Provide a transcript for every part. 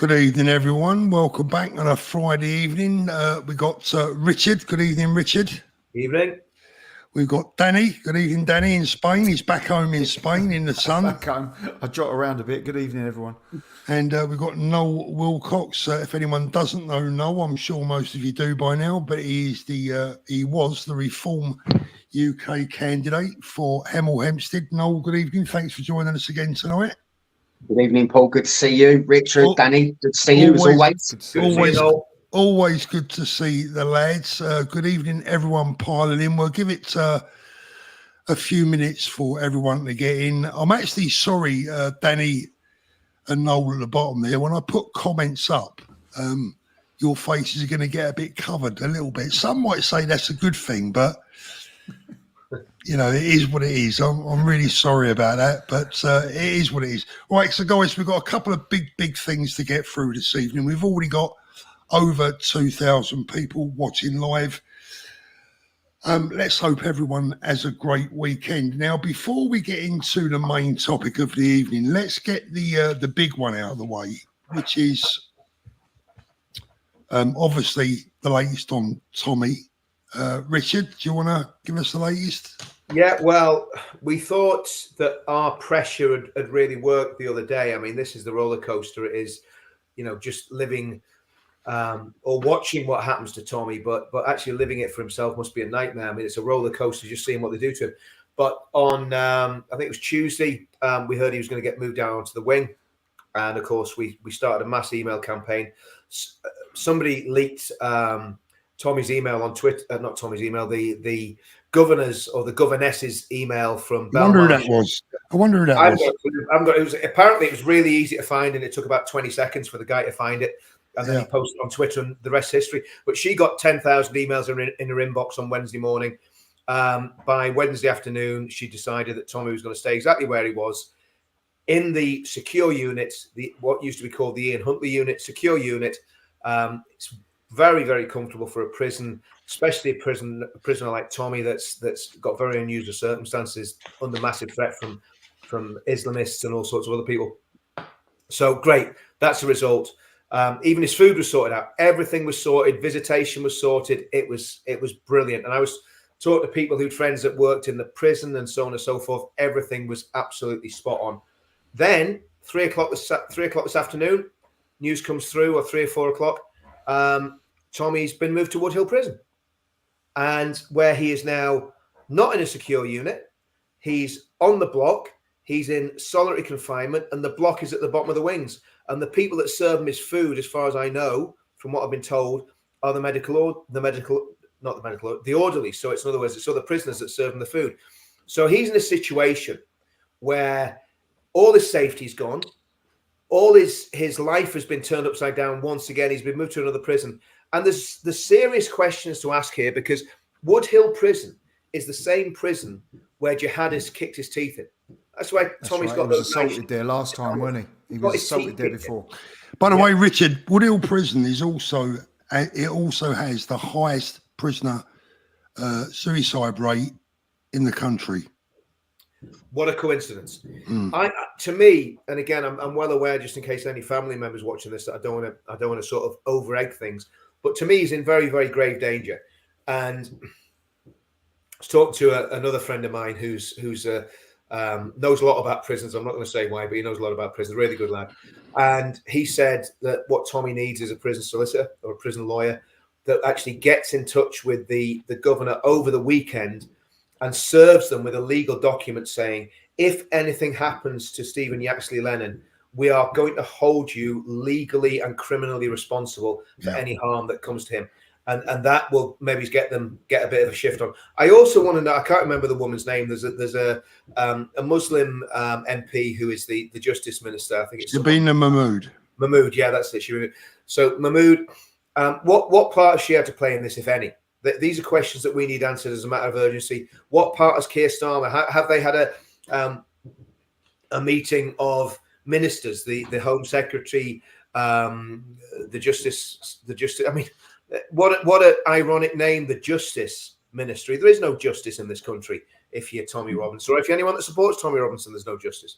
Good evening, everyone. Welcome back on a Friday evening. We got Richard. Good evening, Richard. Evening. We've got Danny. Good evening, Danny, in Spain. He's back home in Spain in the sun. Back home. I jot around a bit. Good evening, everyone. And we've got Noel Wilcox. If anyone doesn't know Noel, I'm sure most of you do by now, but he was the Reform UK candidate for Hemel Hempstead. Noel, good evening. Thanks for joining us again tonight. Good evening, Paul. Good to see you. Richard, Danny, good to see you as always. Always good to see the lads. Good evening, everyone piling in. We'll give it a few minutes for everyone to get in. I'm actually sorry, Danny and Noel at the bottom there. When I put comments up, your faces are going to get a bit covered a little bit. Some might say that's a good thing, but you know, it is what it is. I'm really sorry about that, but it is what it is. Right, so guys, we've got a couple of big things to get through this evening. We've already got over 2,000 people watching live. Let's hope everyone has a great weekend. Now, before we get into the main topic of the evening, let's get the big one out of the way, which is obviously the latest on Tommy. Richard, do you want to give us the latest? Yeah, well, we thought that our pressure had really worked the other day. I mean, this is the roller coaster it is, you know, just living or watching what happens to Tommy, but actually living it for himself must be a nightmare. I mean, it's a roller coaster just seeing what they do to him. But on, I think it was Tuesday, we heard he was going to get moved down onto the wing. And of course, we started a mass email campaign. Somebody leaked Tommy's email on Twitter, not Tommy's email, the governor's or the governess's email from Belmarsh. I wonder who that was. Apparently it was really easy to find, and it took about 20 seconds for the guy to find it. And then he posted on Twitter, and the rest history. But she got 10,000 emails in her inbox on Wednesday morning. By Wednesday afternoon, she decided that Tommy was going to stay exactly where he was in the secure unit, what used to be called the Ian Huntley unit, secure unit. It's very, very comfortable for a prison, especially a prisoner like Tommy that's got very unusual circumstances, under massive threat from Islamists and all sorts of other people. So great, that's the result. Even his food was sorted out. Everything was sorted. Visitation was sorted. It was brilliant. And I was talking to people who'd friends that worked in the prison and so on and so forth. Everything was absolutely spot on. Then 3 o'clock this afternoon, news comes through, or 3 or 4 o'clock. Tommy's been moved to Woodhill Prison, and where he is now not in a secure unit. He's on the block. He's in solitary confinement, and the block is at the bottom of the wings. And the people that serve him his food, as far as I know, from what I've been told, are the orderlies. So it's, in other words, it's other prisoners that serve him the food. So he's in a situation where all his safety's gone. All his life has been turned upside down once again. He's been moved to another prison. And there's the serious questions to ask here, because Woodhill Prison is the same prison where jihadis kicked his teeth in. That's why Tommy's got those. He was assaulted there last time, wasn't he? He was assaulted there before. By the way, Richard, Woodhill Prison is also has the highest prisoner suicide rate in the country. What a coincidence. To me, and again, I'm well aware, just in case any family members watching this, that I don't want to sort of over egg things, but to me, he's in very, very grave danger. And I was talking to another friend of mine who's knows a lot about prisons. I'm not going to say why, but he knows a lot about prisons. Really good lad. And he said that what Tommy needs is a prison solicitor or a prison lawyer that actually gets in touch with the governor over the weekend and serves them with a legal document saying, if anything happens to Stephen Yaxley Lennon, we are going to hold you legally and criminally responsible for any harm that comes to him. And that will maybe get a bit of a shift on. I also want to know, I can't remember the woman's name. There's a Muslim MP who is the justice minister. I think it's Sabina Mahmood. Mahmood, yeah, that's it. So Mahmood, what part has she had to play in this, if any? These are questions that we need answered as a matter of urgency. What part has Keir Starmer? Have they had a meeting of ministers, the Home Secretary, the Justice? I mean, what an ironic name, the Justice Ministry. There is no justice in this country if you're Tommy Robinson, or if you're anyone that supports Tommy Robinson, there's no justice.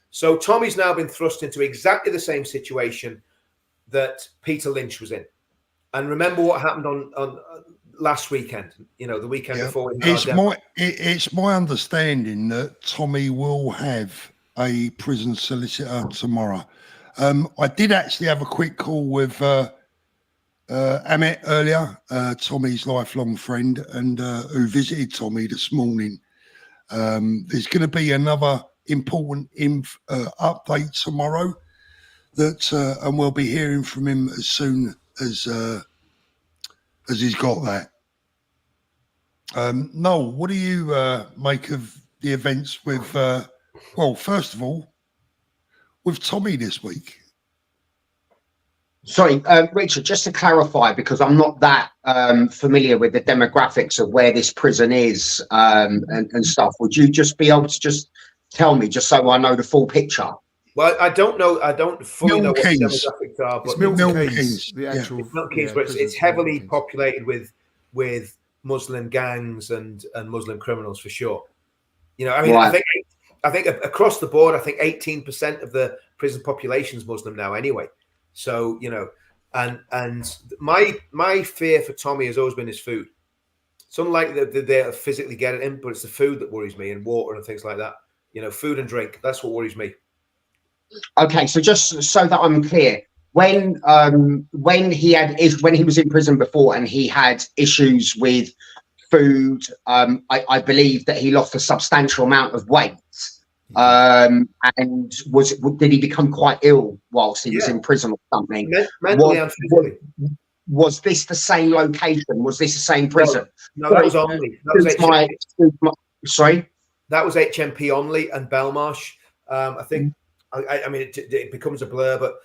So Tommy's now been thrust into exactly the same situation that Peter Lynch was in. And remember what happened on last weekend, the weekend before. It's my understanding that Tommy will have a prison solicitor tomorrow. I did actually have a quick call with Amit earlier, Tommy's lifelong friend, and who visited Tommy this morning. There's going to be another important update tomorrow and we'll be hearing from him as soon as he's got that. Noel, what do you make of the events with, first of all, with Tommy this week? Sorry, Richard, just to clarify, because I'm not that familiar with the demographics of where this prison is and stuff, would you just be able to just tell me, just so I know the full picture? Well, I don't know. I don't fully know what the demographics are, but it's Milton Keynes, the actual. It's Milton Keynes, but it's heavily populated with Muslim gangs and Muslim criminals for sure. Right. I think across the board, I think 18% of the prison population is Muslim now anyway. So, and my fear for Tommy has always been his food. It's unlike they'll physically get it in, but it's the food that worries me, and water and things like that. Food and drink, that's what worries me. Okay, so just so that I'm clear, when he was in prison before and he had issues with food, I believe that he lost a substantial amount of weight. And did he become quite ill whilst he was in prison or something? Mentally and physically. Was this the same location? Was this the same prison? No, that was Onley. Sorry? That was HMP Onley and Belmarsh. I think, I mean, it becomes a blur, but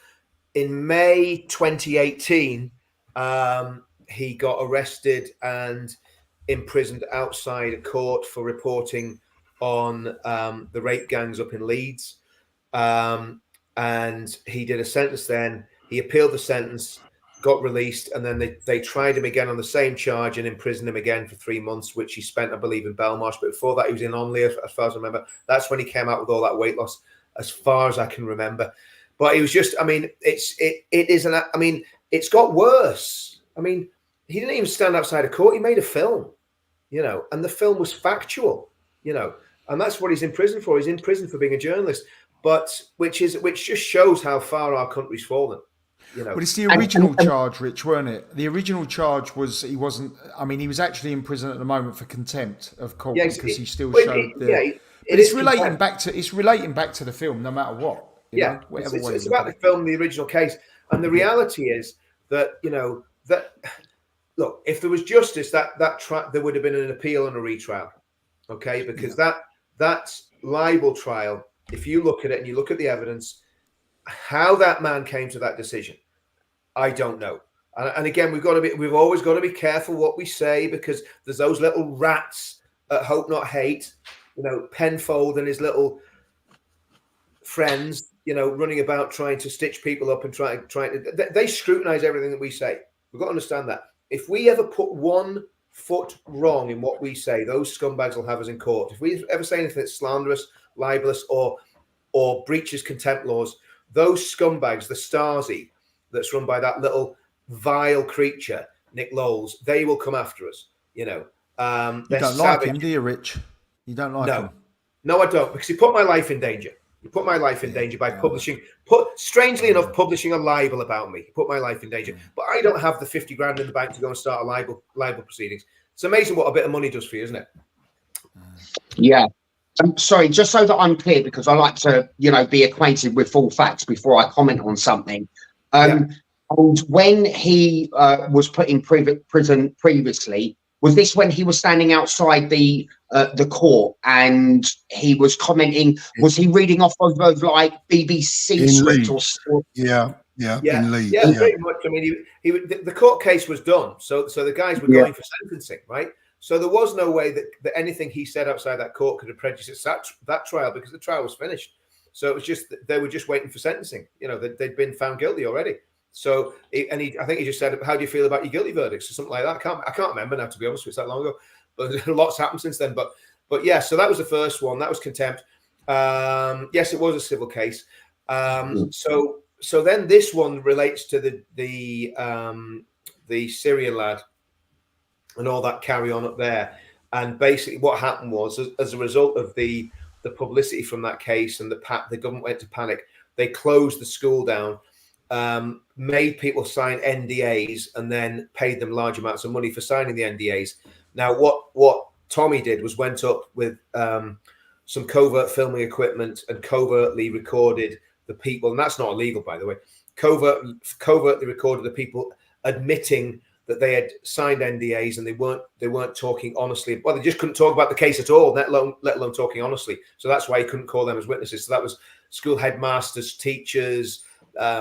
in May 2018, he got arrested and imprisoned outside a court for reporting on the rape gangs up in Leeds. And he did a sentence then. He appealed the sentence, got released, and then they tried him again on the same charge and imprisoned him again for 3 months, which he spent, I believe, in Belmarsh. But before that, he was in Onley, as far as I remember. That's when he came out with all that weight loss, as far as I can remember. But he was just, I mean, it's got worse. I mean, he didn't even stand outside a court. He made a film, and the film was factual, and that's what he's in prison for. He's in prison for being a journalist, but which just shows how far our country's fallen. But it's the original charge, Rich, weren't it? The original charge was he wasn't. I mean, he was actually in prison at the moment for contempt of court because he still showed the. It's relating back to the film, no matter what. It's about the film, the original case, and the reality is that look, if there was justice, there would have been an appeal and a retrial, okay? Because that libel trial, if you look at it and you look at the evidence, how that man came to that decision, I don't know. And again, we've always got to be careful what we say, because there's those little rats at Hope Not Hate, Penfold and his little friends, running about trying to stitch people up and trying to, they scrutinize everything that we say. We've got to understand that. If we ever put one foot wrong in what we say, those scumbags will have us in court. If we ever say anything that's slanderous, libelous, or breaches contempt laws, those scumbags, the Stasi that's run by that little vile creature, Nick Lowles, they will come after us. You don't like him, do you, Rich? You don't like him? No, I don't, because he put my life in danger. He put my life in danger by strangely enough, publishing a libel about me. He put my life in danger. But I don't have the 50 grand in the bank to go and start a libel proceedings. It's amazing what a bit of money does for you, isn't it? Yeah. I'm sorry, just so that I'm clear, because I like to, be acquainted with full facts before I comment on something. And when he was put in prison previously, was this when he was standing outside the court and he was commenting? Was he reading off of like BBC script or? Yeah, in Leeds. Yeah, pretty much. I mean, the court case was done, so the guys were going for sentencing, right? So there was no way that anything he said outside that court could have prejudiced that trial, because the trial was finished. So it was just, they were just waiting for sentencing. They'd been found guilty already. So, I think he just said, "How do you feel about your guilty verdicts?" or something like that. I can't remember now, to be honest. It's that long ago, but lots happened since then. But yeah, so that was the first one. That was contempt. Yes, it was a civil case. So so then this one relates to the Syrian lad and all that carry on up there. And basically what happened was, as a result of the publicity from that case, and the government went to panic, they closed the school down, made people sign NDAs, and then paid them large amounts of money for signing the NDAs. Now, what Tommy did was went up with some covert filming equipment and covertly recorded the people, and that's not illegal, by the way, covertly recorded the people admitting that they had signed NDAs and they weren't talking honestly. Well, they just couldn't talk about the case at all, let alone talking honestly. So that's why he couldn't call them as witnesses. So that was school headmasters, teachers,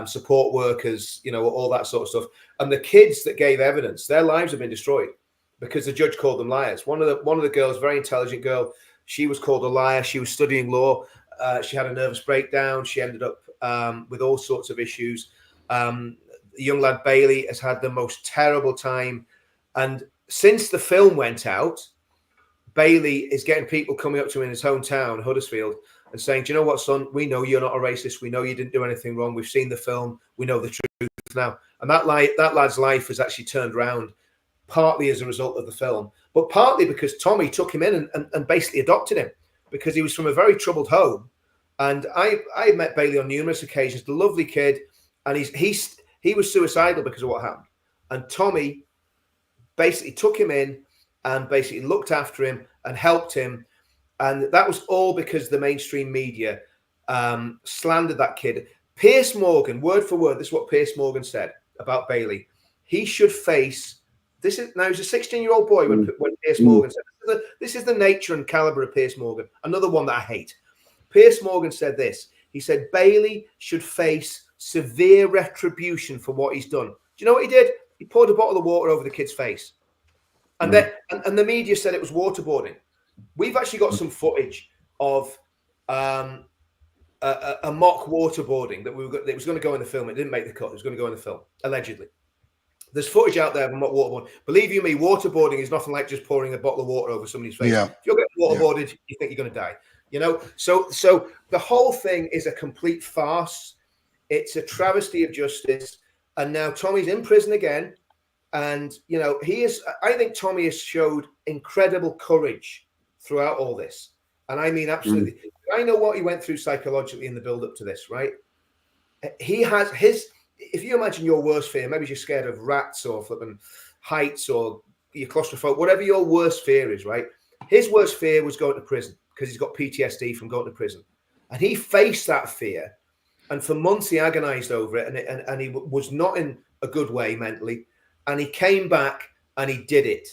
support workers, all that sort of stuff. And the kids that gave evidence, their lives have been destroyed because the judge called them liars. One of the girls, very intelligent girl, she was called a liar. She was studying law. She had a nervous breakdown. She ended up with all sorts of issues. The young lad Bailey has had the most terrible time. And since the film went out, Bailey is getting people coming up to him in his hometown, Huddersfield, and saying, do you know what, son? We know you're not a racist. We know you didn't do anything wrong. We've seen the film. We know the truth now. And that lad's life has actually turned around, partly as a result of the film, but partly because Tommy took him in and basically adopted him, because he was from a very troubled home. And I met Bailey on numerous occasions, the lovely kid, and he was suicidal because of what happened. And Tommy basically took him in and basically looked after him and helped him. And that was all because the mainstream media slandered that kid. Piers Morgan, word for word, this is what Piers Morgan said about Bailey. He should face, he's a 16-year-old boy when Piers Morgan said, this is the nature and caliber of Piers Morgan. Another one that I hate. Piers Morgan said this. He said, Bailey should face severe retribution for what he's done. Do you know what he did? He poured a bottle of water over the kid's face. And and the media said it was waterboarding. We've actually got some footage of a mock waterboarding that it was going to go in the film. It didn't make the cut. It was going to go in the film, allegedly. There's footage out there of a mock waterboarding. Believe you me, waterboarding is nothing like just pouring a bottle of water over somebody's face. Yeah. If you're getting waterboarded, you think you're going to die. So the whole thing is a complete farce. It's a travesty of justice. And now Tommy's in prison again. And, I think Tommy has showed incredible courage throughout all this. And I mean, absolutely. I know what he went through psychologically in the build up to this, right? He has if you imagine your worst fear, maybe you're scared of rats or flipping heights or you're claustrophobic, whatever your worst fear is, right? His worst fear was going to prison because he's got PTSD from going to prison. And he faced that fear. And for months he agonized over it, and he was not in a good way mentally. And he came back and he did it.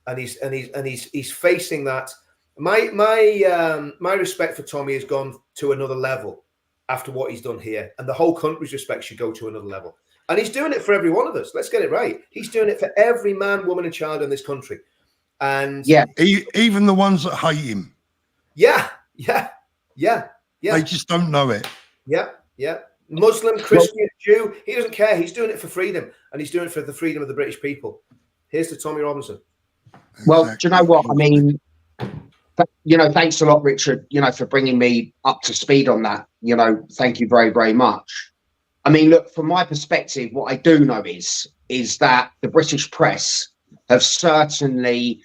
And he's facing that. My respect for Tommy has gone to another level after what he's done here, and the whole country's respect should go to another level. And he's doing it for every one of us. Let's get it right. He's doing it for every man, woman, and child in this country. And even the ones that hate him. Yeah. They just don't know it. Yeah. Muslim, Christian, Jew, he doesn't care. He's doing it for freedom, and he's doing it for the freedom of the British people. Here's to Tommy Robinson. Well, do you know what? I mean, thanks a lot, Richard, for bringing me up to speed on that. Thank you very, very much. I mean, look, from my perspective, what I do know is that the British press have certainly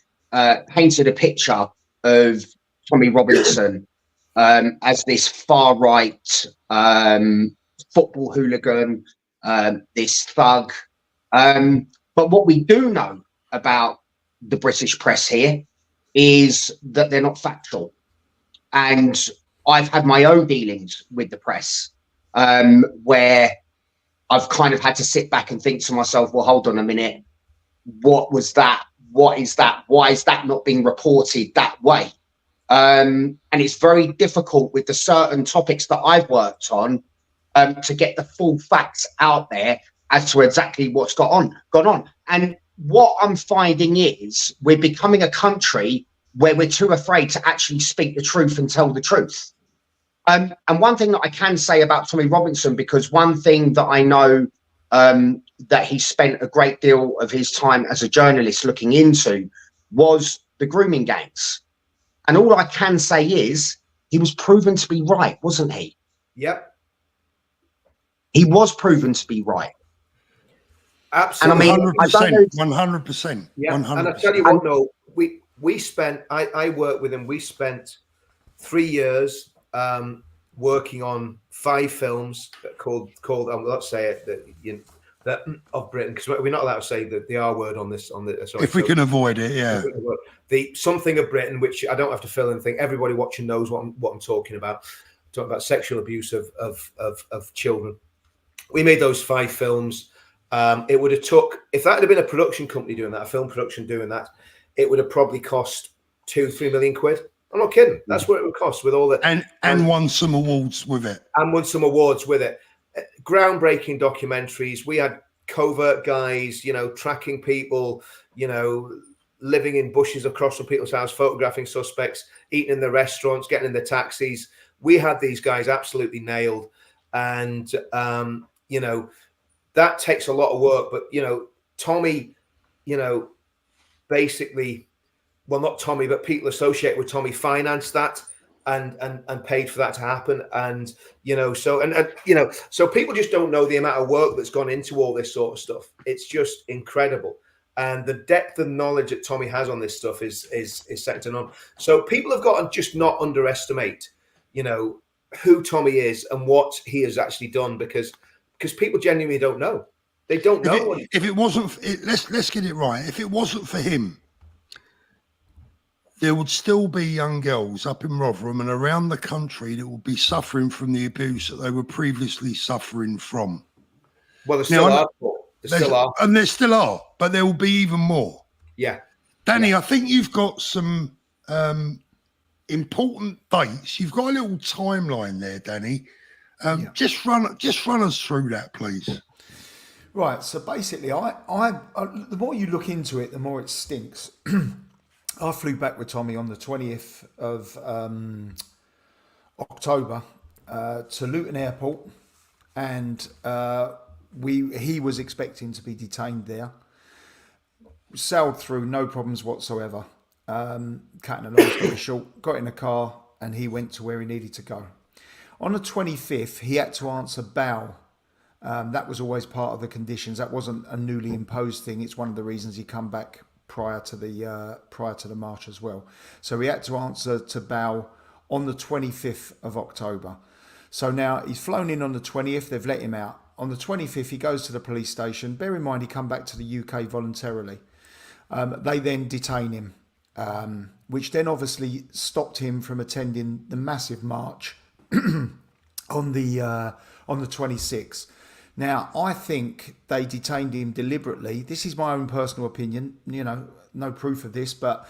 painted a picture of Tommy Robinson as this far-right football hooligan, this thug. But what we do know about the British press here is that they're not factual. And I've had my own dealings with the press where I've kind of had to sit back and think to myself, well, hold on a minute. What was that? What is that? Why is that not being reported that way? And it's very difficult with the certain topics that I've worked on to get the full facts out there as to exactly what's gone on. And what I'm finding is we're becoming a country where we're too afraid to actually speak the truth and tell the truth. And one thing that I can say about Tommy Robinson, because one thing that I know that he spent a great deal of his time as a journalist looking into was the grooming gangs. And all I can say is he was proven to be right, wasn't he? Yep. he was proven to be right. Absolutely. And I mean, 100%. Yeah. 100%. And I tell you what, no, we spent, I worked with him. We spent 3 years working on 5 films called let's say it, that of Britain, because we're not allowed to say the R word on this. Sorry, if we can avoid it, yeah. The something of Britain, which I don't have to fill in. Think everybody watching knows what I'm talking about. I'm talking about sexual abuse of children. We made those 5 films. It would have took, if that had been a production company doing that, a film production doing that, it would have probably cost 2-3 million quid. I'm not kidding. That's what it would cost with all the and won some awards with it. And won some awards with it. Groundbreaking documentaries. We had covert guys, tracking people, living in bushes across from people's house, photographing suspects, eating in the restaurants, getting in the taxis. We had these guys absolutely nailed. And, that takes a lot of work. But, Tommy, basically, well, not Tommy, but people associated with Tommy financed that and paid for that to happen. And, so people just don't know the amount of work that's gone into all this sort of stuff. It's just incredible. And the depth of knowledge that Tommy has on this stuff is second to none. So people have got to just not underestimate, who Tommy is and what he has actually done, because people genuinely don't know. They don't know. If it wasn't, let's get it right. If it wasn't for him, there would still be young girls up in Rotherham and around the country that would be suffering from the abuse that they were previously suffering from. Well, there still are. And there still are, but there will be even more. Yeah. Danny, yeah. I think you've got some important dates. You've got a little timeline there, Danny. Just run us through that, please. Right. So basically, the more you look into it, the more it stinks. I flew back with Tommy on the 20th of October to Luton Airport, and he was expecting to be detained there. Sailed through, no problems whatsoever. Cutting a long story short, got in a car and he went to where he needed to go. On the 25th, he had to answer bail. That was always part of the conditions. That wasn't a newly imposed thing. It's one of the reasons he come back prior to the march as well. So he had to answer to bail on the 25th of October. So now he's flown in on the 20th. They've let him out. On the 25th, he goes to the police station. Bear in mind, he come back to the UK voluntarily. They then detain him, which then obviously stopped him from attending the massive march on the 26th. Now, I think they detained him deliberately. This is my own personal opinion, no proof of this, but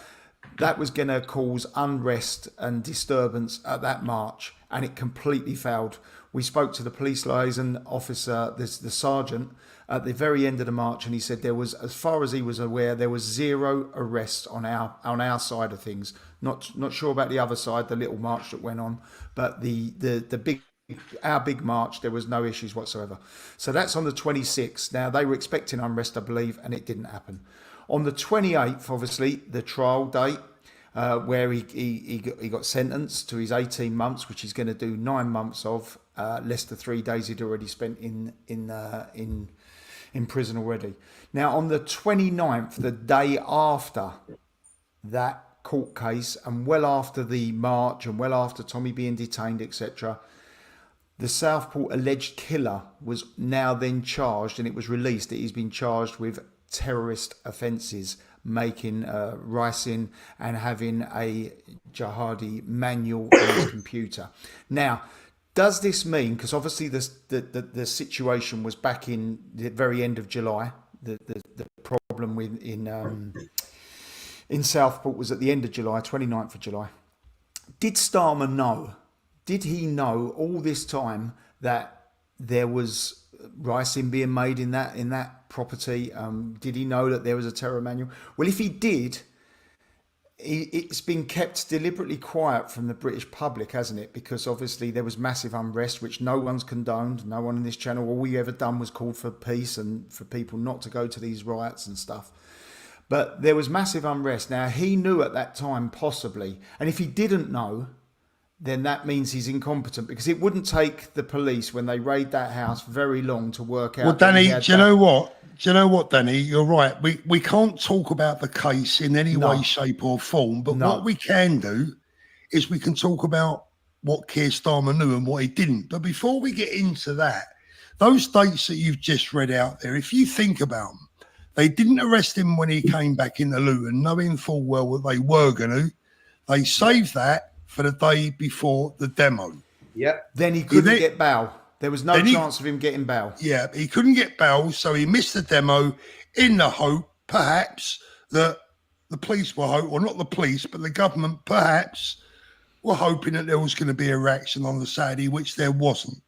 that was going to cause unrest and disturbance at that march, and it completely failed. We spoke to the police liaison officer, the sergeant, at the very end of the march, and he said there was, as far as he was aware, there was 0 arrests on our side of things. Not sure about the other side, the little march that went on, but our big march, there was no issues whatsoever. So that's on the 26th. Now, they were expecting unrest, I believe, and it didn't happen. On the 28th, obviously, the trial date, where he got sentenced to his 18 months, which he's going to do 9 months of, less than 3 days he'd already spent in prison already. Now, on the 29th, the day after that court case, and well after the march, and well after Tommy being detained, etc., the Southport alleged killer was now then charged, and it was released that he's been charged with terrorist offences, making, ricing and having a jihadi manual on his computer. Now, does this mean, because obviously the situation was back in the very end of July, the problem in Southport was at the end of July, 29th of July. Did Starmer know? Did he know all this time that there was ricin being made in that property? Did he know that there was a terror manual? Well, if he did, it's been kept deliberately quiet from the British public, hasn't it? Because obviously there was massive unrest, which no one's condoned. No one in this channel, all we ever done was called for peace and for people not to go to these riots and stuff. But there was massive unrest. Now, he knew at that time, possibly, and if he didn't know, then that means he's incompetent, because it wouldn't take the police when they raid that house very long to work out. Well, Danny, do you know what? Do you know what, Danny? You're right. We can't talk about the case in any way, shape, or form. But what we can do is we can talk about what Keir Starmer knew and what he didn't. But before we get into that, those dates that you've just read out there, if you think about them, they didn't arrest him when he came back into Luton, knowing full well that they were going to. They saved that for the day before the demo. Yeah. Then he couldn't get bail. There was no chance of him getting bail. Yeah, he couldn't get bail, so he missed the demo in the hope, perhaps, that the police were or not the police, but the government, perhaps, were hoping that there was going to be a reaction on the Saturday, which there wasn't.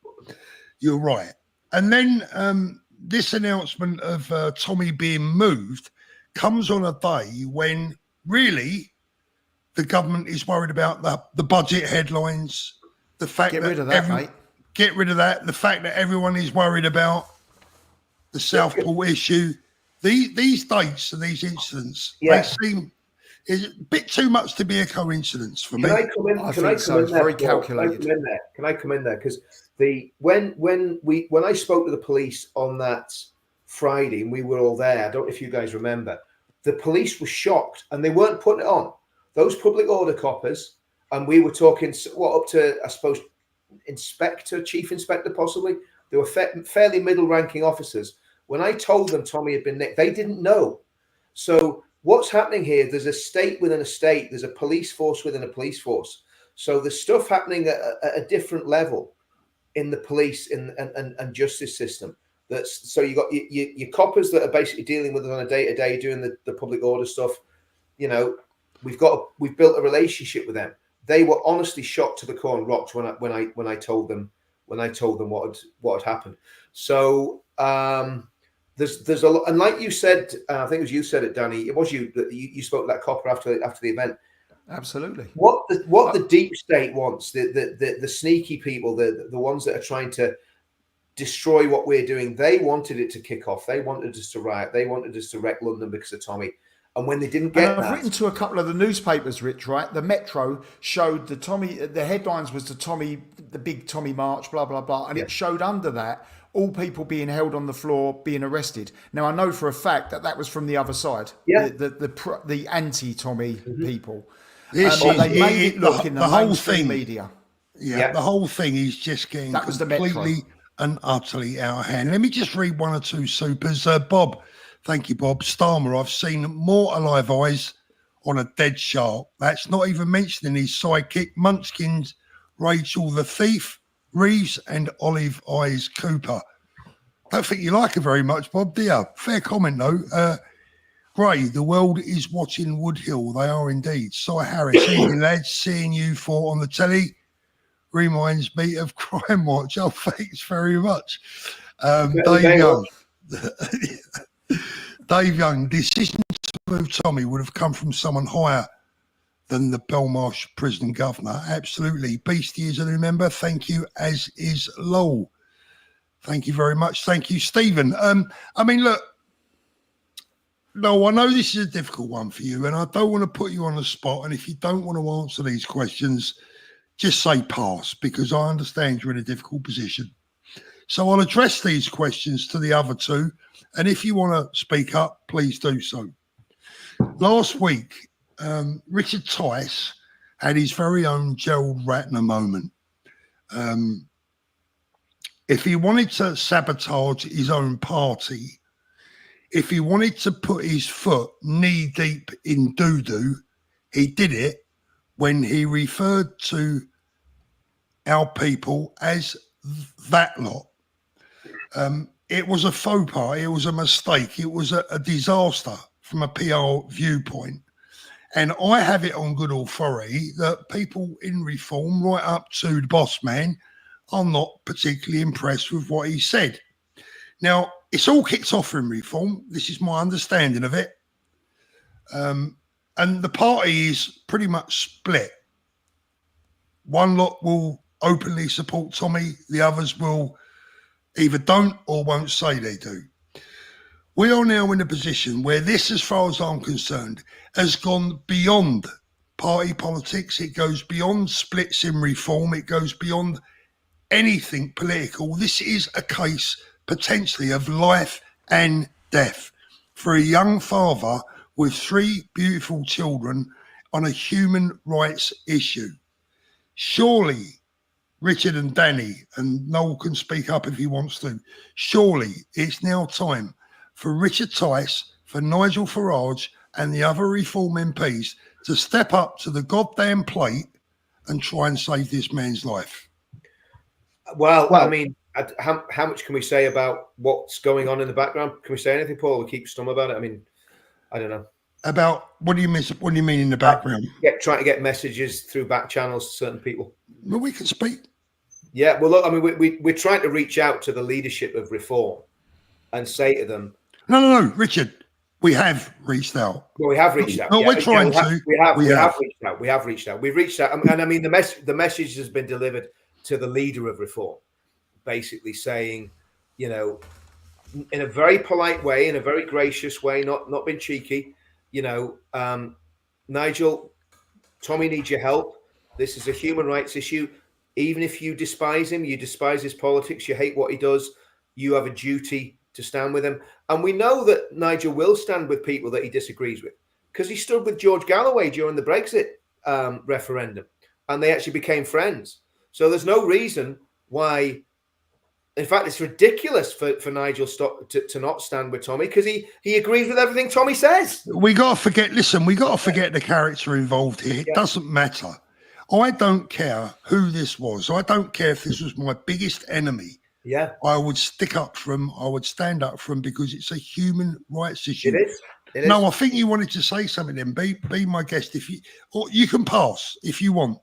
You're right. And then this announcement of Tommy being moved comes on a day when really the government is worried about the budget headlines, the fact Get rid of that, mate. Get rid of that. The fact that everyone is worried about the Southport issue. These dates and these incidents, they seem is a bit too much to be a coincidence for me. Can I come in? I think so. It's very calculated. Can I come in there? Because when I spoke to the police on that Friday and we were all there, I don't know if you guys remember, the police were shocked and they weren't putting it on. Those public order coppers, and we were talking up to, I suppose, chief inspector possibly. They were fairly middle-ranking officers. When I told them Tommy had been nicked, they didn't know. So what's happening here? There's a state within a state. There's a police force within a police force. So there's stuff happening at a different level in the police and justice system. So you got your coppers that are basically dealing with it on a day-to-day, doing the public order stuff. You know, we've built a relationship with them. They were honestly shocked to the core and rocked when I told them what had happened. So there's a lot, and like you said, I think it was you said it, Danny. It was you that you spoke to that copper after the event. Absolutely. What the deep state wants, the sneaky people, the ones that are trying to destroy what we're doing, they wanted it to kick off. They wanted us to riot. They wanted us to wreck London because of Tommy. And when they didn't get I've written to a couple of the newspapers, Rich, right? The Metro showed the headlines was the big Tommy march, blah, blah, blah. And it showed under that all people being held on the floor, being arrested. Now, I know for a fact that was from the other side, the anti-Tommy people. They made it look in the mainstream media. Yeah, the whole thing is just getting completely and utterly out of hand. Let me just read one or two supers. Bob, thank you, Bob. Starmer, I've seen more alive eyes on a dead shark. That's not even mentioning his sidekick, Munchkins, Rachel the Thief, Reeves, and Olive Eyes Cooper. Don't think you like her very much, Bob, do you? Fair comment, though. Gray, the world is watching Woodhill. They are indeed. Si Harris, evening, lads. Seeing you four on the telly reminds me of Crime Watch. Oh, thanks very much. Dave Young. Dave Young, decision to move Tommy would have come from someone higher than the Belmarsh prison governor. Absolutely. Beastie is a new member. Thank you, as is Lowell. Thank you very much. Thank you, Stephen. I mean, look, no, I know this is a difficult one for you, and I don't want to put you on the spot. And if you don't want to answer these questions, just say pass, because I understand you're in a difficult position. So I'll address these questions to the other two. And if you want to speak up, please do so. Last week, Richard Tice had his very own Gerald Ratner moment. If he wanted to sabotage his own party, if he wanted to put his foot knee deep in doo-doo, he did it when he referred to our people as that lot. It was a faux pas. It was a mistake. It was a disaster from a PR viewpoint. And I have it on good authority that people in Reform, right up to the boss man, are not particularly impressed with what he said. Now, it's all kicked off in Reform. This is my understanding of it. And the party is pretty much split. One lot will openly support Tommy. The others will either don't or won't say they do. We are now in a position where this, as far as I'm concerned, has gone beyond party politics. It goes beyond splits in reform. It goes beyond anything political. This is a case potentially of life and death for a young father with 3 beautiful children on a human rights issue. Surely, Richard and Danny, and Noel can speak up if he wants to, surely it's now time for Richard Tice, for Nigel Farage and the other Reform MPs to step up to the goddamn plate and try and save this man's life. Well, I mean, how much can we say about what's going on in the background? Can we say anything, Paul? We keep stum about it. I mean, I don't know. About what do you mean in the background? Trying to get messages through back channels to certain people. Well, we can speak. Yeah, well, look, I mean, we're trying to reach out to the leadership of Reform and say to them. No, Richard, we have reached out. Well, we have reached out. No, we're trying to. We have reached out. We have reached out. We've reached out, and I mean, the message has been delivered to the leader of Reform, basically saying, you know, in a very polite way, in a very gracious way, not being cheeky, you know, Nigel, Tommy needs your help. This is a human rights issue. Even if you despise him, you despise his politics, you hate what he does, you have a duty to stand with him. And we know that Nigel will stand with people that he disagrees with, because he stood with George Galloway during the Brexit referendum, and they actually became friends. So there's no reason why. In fact, it's ridiculous for Nigel to not stand with Tommy, because he agrees with everything Tommy says. We got to forget the character involved here. It doesn't matter. I don't care who this was. I don't care if this was my biggest enemy. Yeah. I would stick up for him. I would stand up for him, because it's a human rights issue. It is. No, I think you wanted to say something then. Be my guest or you can pass if you want.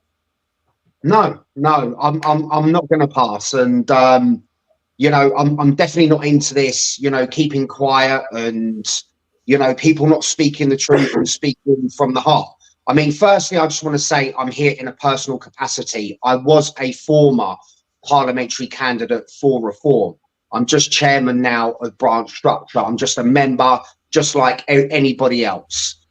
No, I'm not going to pass. And, you know, I'm definitely not into this, you know, keeping quiet and, you know, people not speaking the truth and speaking from the heart. I mean, firstly, I just want to say I'm here in a personal capacity. I was a former parliamentary candidate for Reform. I'm just chairman now of branch structure. I'm just a member, just like anybody else.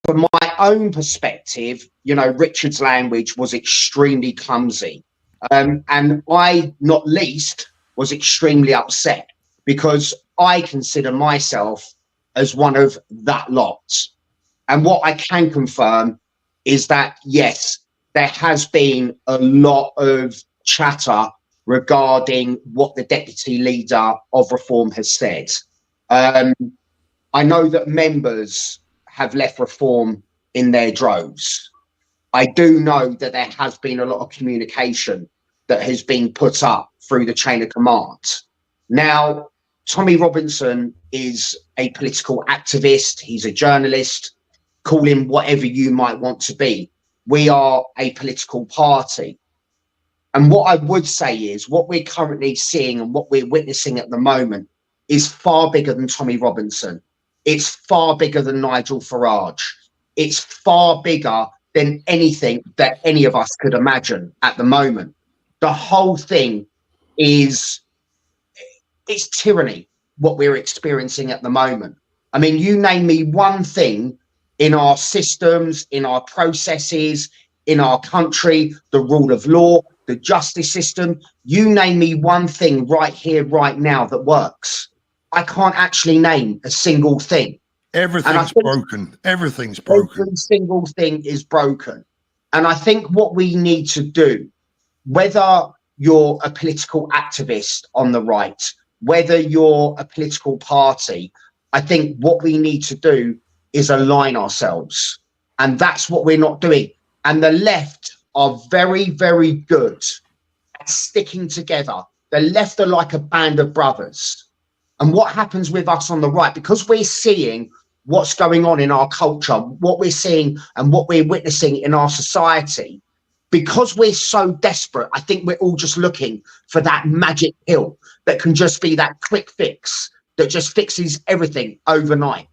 From my own perspective, you know, Richard's language was extremely clumsy. And I, not least, was extremely upset, because I consider myself as one of that lot. And what I can confirm is that, yes, there has been a lot of chatter regarding what the deputy leader of Reform has said. I know that members have left Reform in their droves. I do know that there has been a lot of communication that has been put up through the chain of command. Now, Tommy Robinson is a political activist. He's a journalist. Call him whatever you might want to be. We are a political party. And what I would say is what we're currently seeing and what we're witnessing at the moment is far bigger than Tommy Robinson. It's far bigger than Nigel Farage. It's far bigger than anything that any of us could imagine at the moment. The whole thing it's tyranny, what we're experiencing at the moment. I mean, you name me one thing in our systems, in our processes, in our country, the rule of law, the justice system, you name me one thing right here, right now that works. I can't actually name a single thing. Everything's broken. Everything's broken. Every single thing is broken. And I think what we need to do, whether you're a political activist on the right, whether you're a political party, I think what we need to do is align ourselves. And that's what we're not doing. And the left are very, very good at sticking together. The left are like a band of brothers. And what happens with us on the right, because we're seeing what's going on in our culture, what we're seeing and what we're witnessing in our society, because we're so desperate, I think we're all just looking for that magic pill that can just be that quick fix that just fixes everything overnight,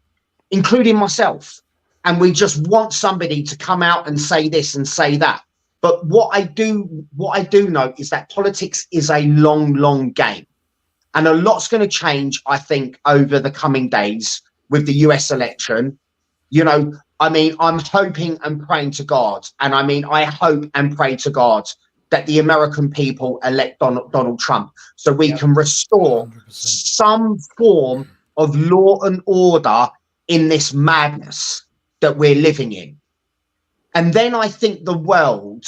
including myself. And we just want somebody to come out and say this and say that. But what I do know is that politics is a long, long game. And a lot's going to change, I think, over the coming days with the US election. You know, I mean, I'm hoping and praying to God, and I mean, I hope and pray to God that the American people elect Donald Trump so we can restore 100%. some form of law and order in this madness that we're living in. And then I think the world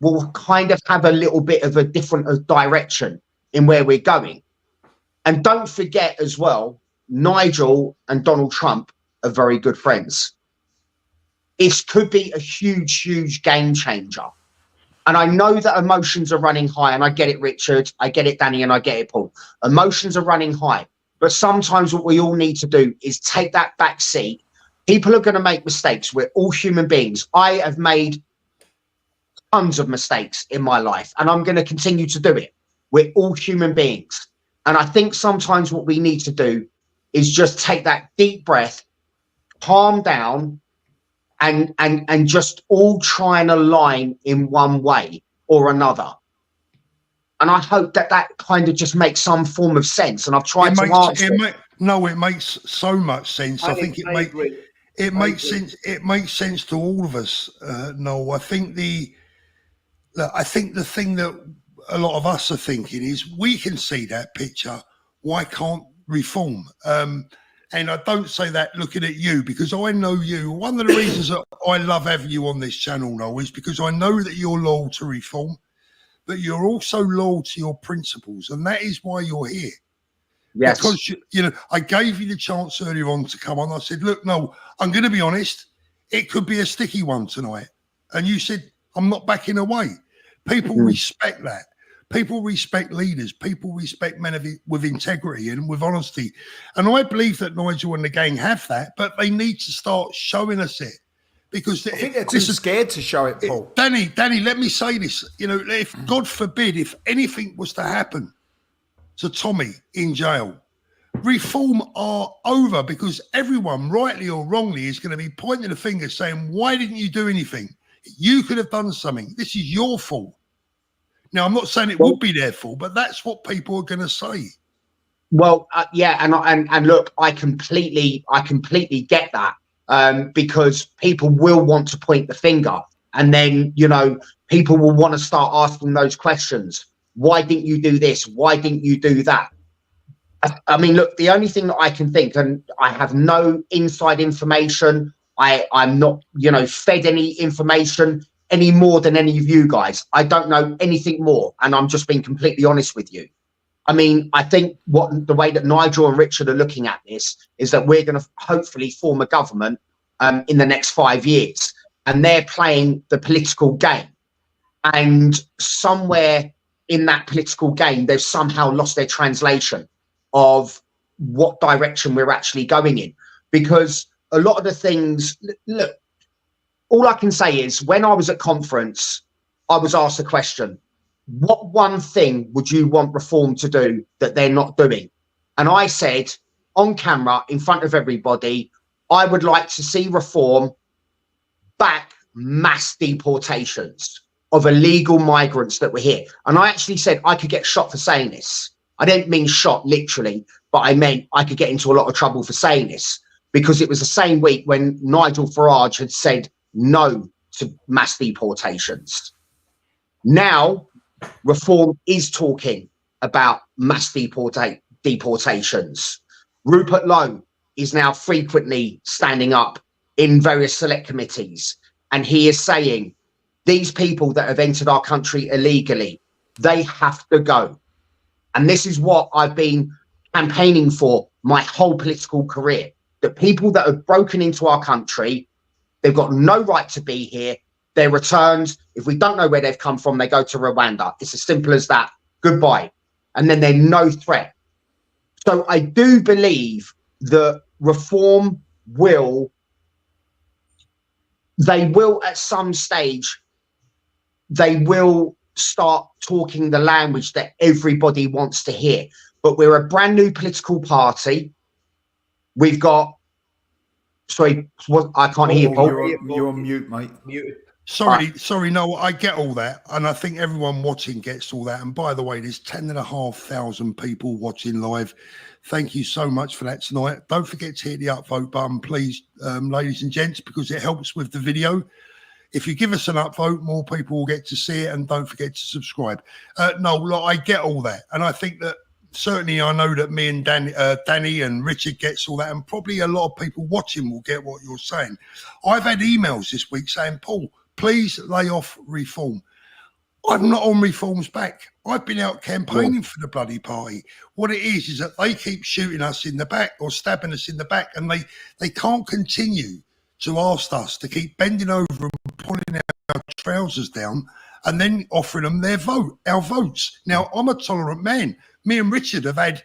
will kind of have a little bit of a different direction in where we're going. And don't forget as well, Nigel and Donald Trump are very good friends. It could be a huge, huge game changer. And I know that emotions are running high, and I get it, Richard, I get it, Danny, and I get it, Paul. Emotions are running high. But sometimes what we all need to do is take that back seat. People are going to make mistakes. We're all human beings. I have made tons of mistakes in my life, and I'm going to continue to do it. We're all human beings. And I think sometimes what we need to do is just take that deep breath, calm down, and just all try and align in one way or another. And I hope that kind of just makes some form of sense. And I've tried to answer it. It makes so much sense. I think it makes sense. It makes sense to all of us, Noel. I think the thing that a lot of us are thinking is, we can see that picture. Why can't reform? And I don't say that looking at you, because I know you. One of the reasons that I love having you on this channel, Noel, is because I know that you're loyal to reform, but you're also loyal to your principles, and that is why you're here. Yes. Because, you know, I gave you the chance earlier on to come on. I said, look, no, I'm going to be honest. It could be a sticky one tonight. And you said, I'm not backing away. People respect that. People respect leaders. People respect men with integrity and with honesty. And I believe that Nigel and the gang have that, but they need to start showing us it. Because I think they're too scared to show it, Paul. Danny, let me say this. You know, if God forbid, if anything was to happen to Tommy in jail, reform are over, because everyone, rightly or wrongly, is going to be pointing the finger saying, why didn't you do anything? You could have done something. This is your fault. Now, I'm not saying it would be their fault, but that's what people are going to say. Well, yeah, and look, I completely get that, because people will want to point the finger, and then, you know, people will want to start asking those questions. Why didn't you do this? Why didn't you do that? I mean, look, the only thing that I can think, and I have no inside information, I'm not, you know, fed any information any more than any of you guys. I don't know anything more, and I'm just being completely honest with you. I mean, I think the way that Nigel and Richard are looking at this is that we're going to hopefully form a government in the next 5 years, and they're playing the political game. And somewhere in that political game, they've somehow lost their translation of what direction we're actually going in. Because a lot of the things, look, all I can say is, when I was at conference, I was asked a question: what one thing would you want reform to do that they're not doing? And I said, on camera, in front of everybody, I would like to see reform back mass deportations of illegal migrants that were here. And I actually said I could get shot for saying this. I didn't mean shot literally, but I meant I could get into a lot of trouble for saying this, because it was the same week when Nigel Farage had said no to mass deportations. Now, reform is talking about mass deportations. Rupert Lowe is now frequently standing up in various select committees, and he is saying, these people that have entered our country illegally, they have to go. And this is what I've been campaigning for my whole political career. The people that have broken into our country, they've got no right to be here. They're returned. If we don't know where they've come from, they go to Rwanda. It's as simple as that. Goodbye. And then they're no threat. So I do believe that reform they will at some stage, they will start talking the language that everybody wants to hear. But we're a brand new political party. We've got, sorry, what, I can't hear you, Paul. You're on mute, mate. Muted. Sorry, no, I get all that, and I think everyone watching gets all that. And by the way, there's 10,500 people watching live. Thank you so much for that tonight. Don't forget to hit the upvote button, please, ladies and gents, because it helps with the video. If you give us an upvote, more people will get to see it, and don't forget to subscribe. No, look, I get all that, and I think that certainly I know that me and Danny and Richard gets all that, and probably a lot of people watching will get what you're saying. I've had emails this week saying, Paul, please lay off reform. I'm not on reform's back. I've been out campaigning for the bloody party. What it is that they keep shooting us in the back or stabbing us in the back, and they can't continue to ask us to keep bending over and pulling our trousers down and then offering them our votes. Now, I'm a tolerant man. Me and Richard have had,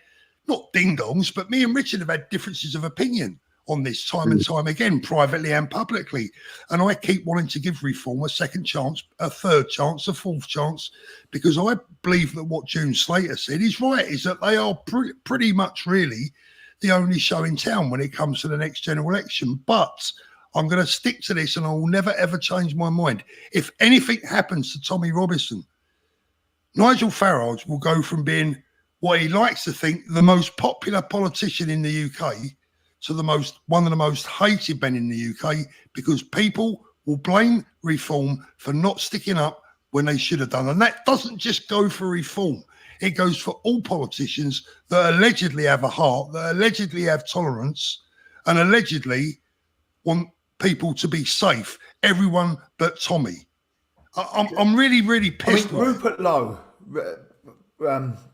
not ding-dongs, but me and Richard have had differences of opinion on this time and time again, privately and publicly. And I keep wanting to give reform a second chance, a third chance, a fourth chance, because I believe that what June Slater said is right, is that they are pretty much really the only show in town when it comes to the next general election. But I'm going to stick to this, and I will never, ever change my mind. If anything happens to Tommy Robinson, Nigel Farage will go from being what he likes to think the most popular politician in the UK to one of the most hated men in the UK, because people will blame reform for not sticking up when they should have done. And that doesn't just go for reform. It goes for all politicians that allegedly have a heart, that allegedly have tolerance, and allegedly want people to be safe. Everyone but Tommy. I'm really, really pissed. I mean, Rupert Lowe,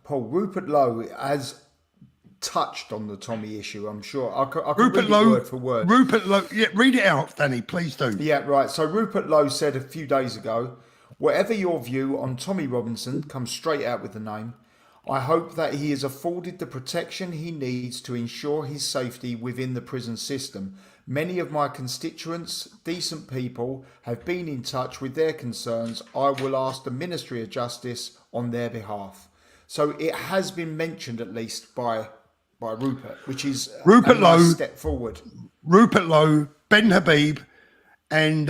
Paul, Rupert Lowe has touched on the Tommy issue, I'm sure. I could read it word for word. Rupert Lowe, yeah, read it out, Danny, please do. Yeah, right. So Rupert Lowe said a few days ago, whatever your view on Tommy Robinson, comes straight out with the name, I hope that he is afforded the protection he needs to ensure his safety within the prison system. Many of my constituents, decent people, have been in touch with their concerns. I will ask the Ministry of Justice on their behalf. So it has been mentioned at least by Rupert, which is Rupert Lowe, nice step forward. Rupert Lowe, Ben Habib, and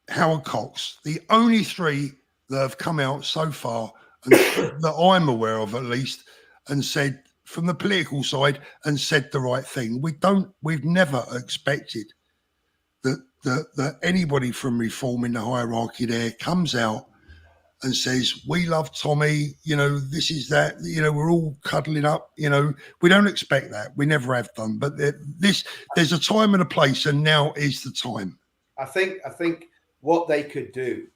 Howard Cox, the only three that have come out so far, and that I'm aware of at least, and said from the political side and said the right thing. We've never expected that anybody from reform in the hierarchy there comes out and says, we love Tommy, this is that, we're all cuddling up, we don't expect that. We never have done. But there's a time and a place, and now is the time. I think what they could do,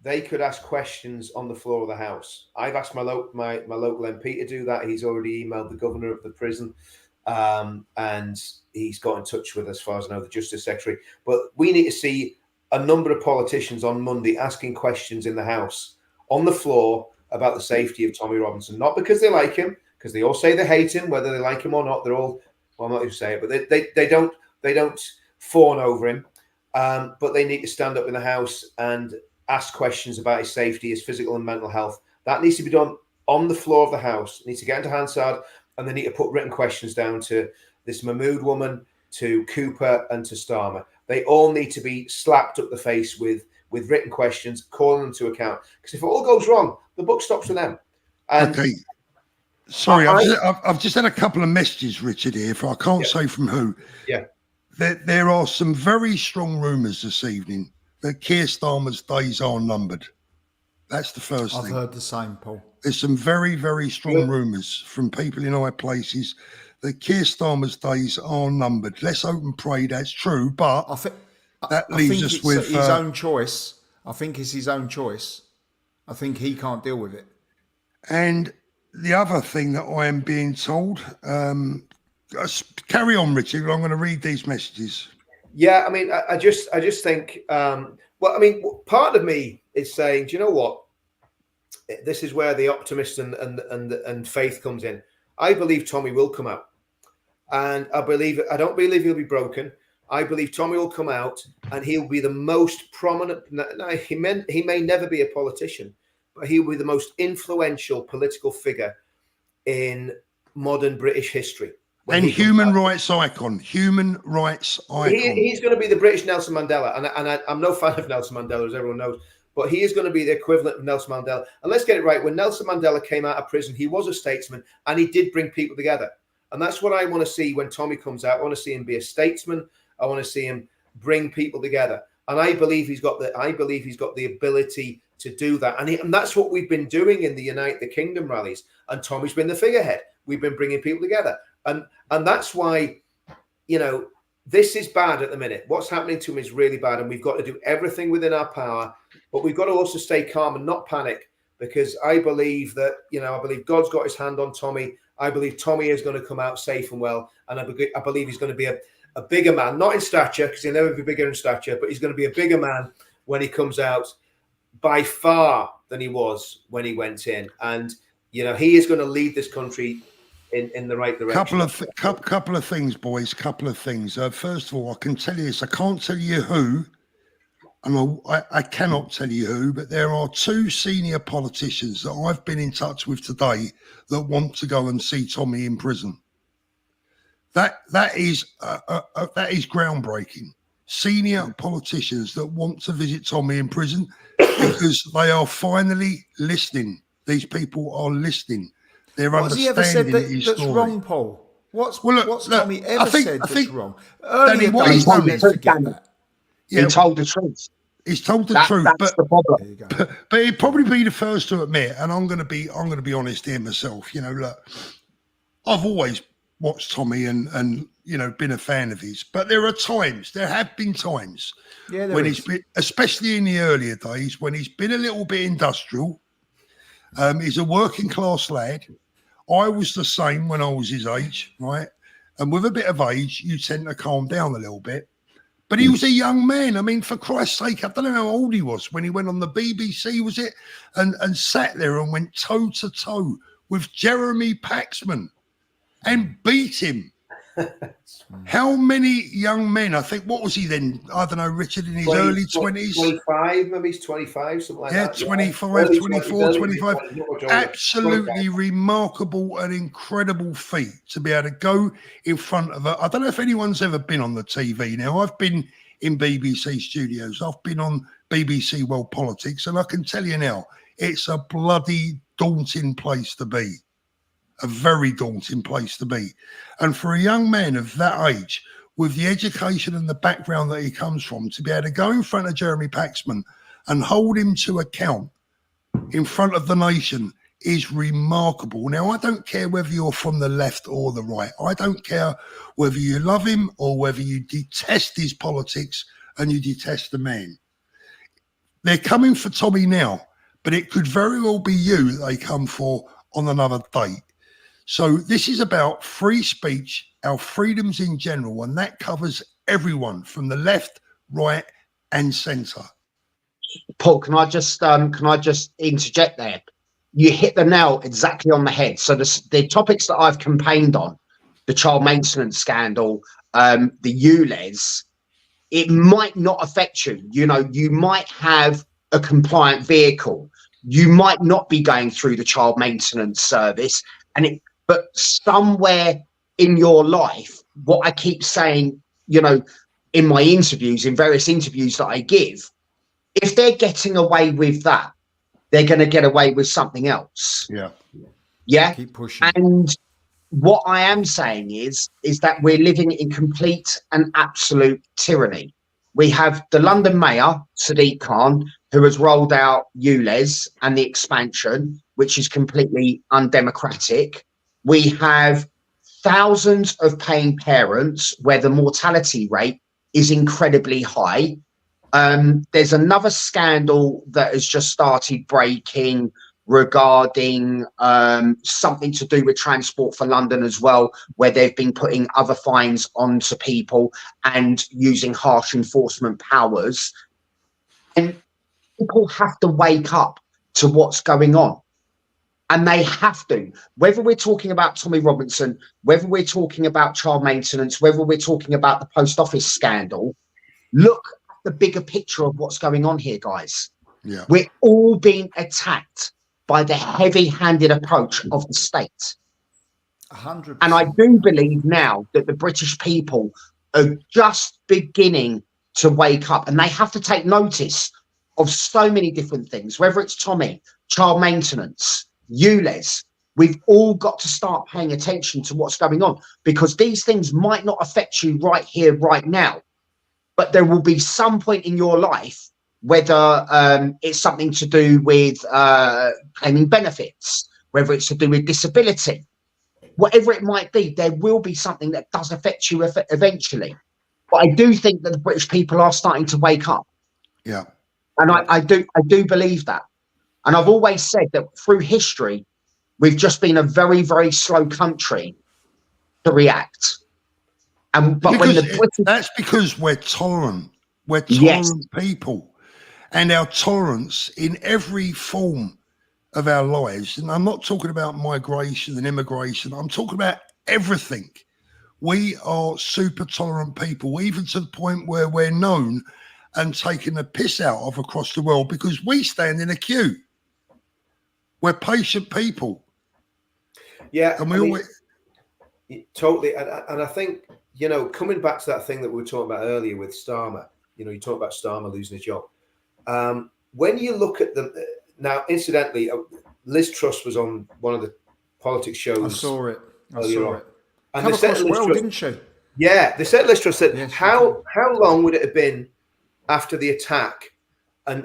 they could ask questions on the floor of the House. I've asked my local MP to do that. He's already emailed the governor of the prison, and he's got in touch with, as far as I know, the Justice Secretary. But we need to see a number of politicians on Monday asking questions in the House on the floor about the safety of Tommy Robinson, not because they like him, because they all say they hate him, whether they like him or not. They're all, well, I'm not going to say it, but they don't fawn over him. But they need to stand up in the House and ask questions about his safety, his physical and mental health. That needs to be done on the floor of the House. They need to get into Hansard, and they need to put written questions down to this Mahmood woman, to Cooper, and to Starmer. They all need to be slapped up the face with written questions, calling them to account. Because if it all goes wrong, the book stops with them. And okay. Sorry, I've just had a couple of messages, Richard, here. I can't say from who. Yeah. There are some very strong rumours this evening that Keir Starmer's days are numbered. That's the first thing. I've heard the same, Paul. There's some very, very strong rumours from people in high places that Keir Starmer's days are numbered. Let's hope and pray that's true, but that leaves us with his own choice. I think it's his own choice. I think he can't deal with it. And the other thing that I am being told, carry on, Richard. I'm going to read these messages. Yeah, I mean, I just think, part of me is saying, do you know what? This is where the optimist and faith comes in. I believe Tommy will come out, and I don't believe he'll be broken. I believe Tommy will come out, and he'll be the most prominent. Now, he may never be a politician, but he'll be the most influential political figure in modern British history. And human rights icon. Human rights icon. He's going to be the British Nelson Mandela. And I'm no fan of Nelson Mandela, as everyone knows. But he is going to be the equivalent of Nelson Mandela. And let's get it right. When Nelson Mandela came out of prison, he was a statesman and he did bring people together. And that's what I want to see when Tommy comes out. I want to see him be a statesman. I want to see him bring people together. And I believe he's got the ability to do that. And that's what we've been doing in the Unite the Kingdom rallies. And Tommy's been the figurehead. We've been bringing people together. And that's why, you know, this is bad at the minute. What's happening to him is really bad. And we've got to do everything within our power. But we've got to also stay calm and not panic, because I believe that, you know, I believe God's got his hand on Tommy. I believe Tommy is going to come out safe and well. And I believe he's going to be a bigger man, not in stature, because he'll never be bigger in stature, but he's going to be a bigger man when he comes out by far than he was when he went in. And, you know, he is going to lead this country in the right direction. Couple of things, boys. Couple of things. First of all, I can tell you this. I can't tell you who, and I cannot tell you who, but there are two senior politicians that I've been in touch with today that want to go and see Tommy in prison. That is groundbreaking. Senior politicians that want to visit Tommy in prison because they are finally listening. These people are listening. They're understanding his story. That's wrong, Paul? What's Tommy ever said that's wrong? Earlier days, he told the truth. He's told the truth, but he'd probably be the first to admit. And I'm going to be honest here myself. You know, look, I've always watched Tommy and you know, been a fan of his, but there have been times when he's been, especially in the earlier days, when he's been a little bit industrial. He's a working class lad. I was the same when I was his age, right? And with a bit of age, you tend to calm down a little bit. But he was a young man. I mean, for Christ's sake, I don't know how old he was when he went on the BBC, was it? And sat there and went toe to toe with Jeremy Paxman and beat him. How many young men? I think, what was he then? I don't know, Richard, in his early 20s? 25, maybe he's 25, something like that. 25, 24, 25. Absolutely remarkable and incredible feat to be able to go in front of I don't know if anyone's ever been on the TV. Now, I've been in BBC studios. I've been on BBC World Politics, and I can tell you now, it's a bloody daunting place to be. A very daunting place to be. And for a young man of that age, with the education and the background that he comes from, to be able to go in front of Jeremy Paxman and hold him to account in front of the nation is remarkable. Now, I don't care whether you're from the left or the right. I don't care whether you love him or whether you detest his politics and you detest the man. They're coming for Tommy now, but it could very well be you that they come for on another date. So this is about free speech, our freedoms in general, and that covers everyone from the left, right, and centre. Paul, can I just interject there? You hit the nail exactly on the head. So the topics that I've campaigned on, the child maintenance scandal, the ULEZ, it might not affect you. You know, you might have a compliant vehicle. You might not be going through the child maintenance service, but somewhere in your life, what I keep saying, you know, in my interviews, in various interviews that I give, if they're getting away with that, they're going to get away with something else. Yeah. Keep pushing. And what I am saying is that we're living in complete and absolute tyranny. We have the London Mayor, Sadiq Khan, who has rolled out ULEZ and the expansion, which is completely undemocratic. We have thousands of paying parents where the mortality rate is incredibly high. There's another scandal that has just started breaking regarding something to do with Transport for London as well, where they've been putting other fines onto people and using harsh enforcement powers. And people have to wake up to what's going on. And they have to, whether we're talking about Tommy Robinson, whether we're talking about child maintenance, whether we're talking about the post office scandal, look at the bigger picture of what's going on here, guys. Yeah. We're all being attacked by the heavy-handed approach of the state. 100%. And I do believe now that the British people are just beginning to wake up, and they have to take notice of so many different things, whether it's Tommy, child maintenance, ULEZ. We've all got to start paying attention to what's going on, because these things might not affect you right here, right now, but there will be some point in your life, whether it's something to do with claiming benefits, whether it's to do with disability, whatever it might be, there will be something that does affect you eventually. But I do think that the British people are starting to wake up. Yeah. And I do believe that. And I've always said that through history, we've just been a very, very slow country to react. That's because we're tolerant. We're tolerant people. And our tolerance in every form of our lives, and I'm not talking about migration and immigration, I'm talking about everything. We are super tolerant people, even to the point where we're known and taken the piss out of across the world because we stand in a queue. We're patient people. Yeah, and we totally. And I think, you know, coming back to that thing that we were talking about earlier with Starmer, you know, you talk about Starmer losing his job. When you look at them now, incidentally, Liz Truss was on one of the politics shows. I saw it. And come across well, didn't she? Yeah, they said Liz Truss said, yes, how long would it have been after the attack, and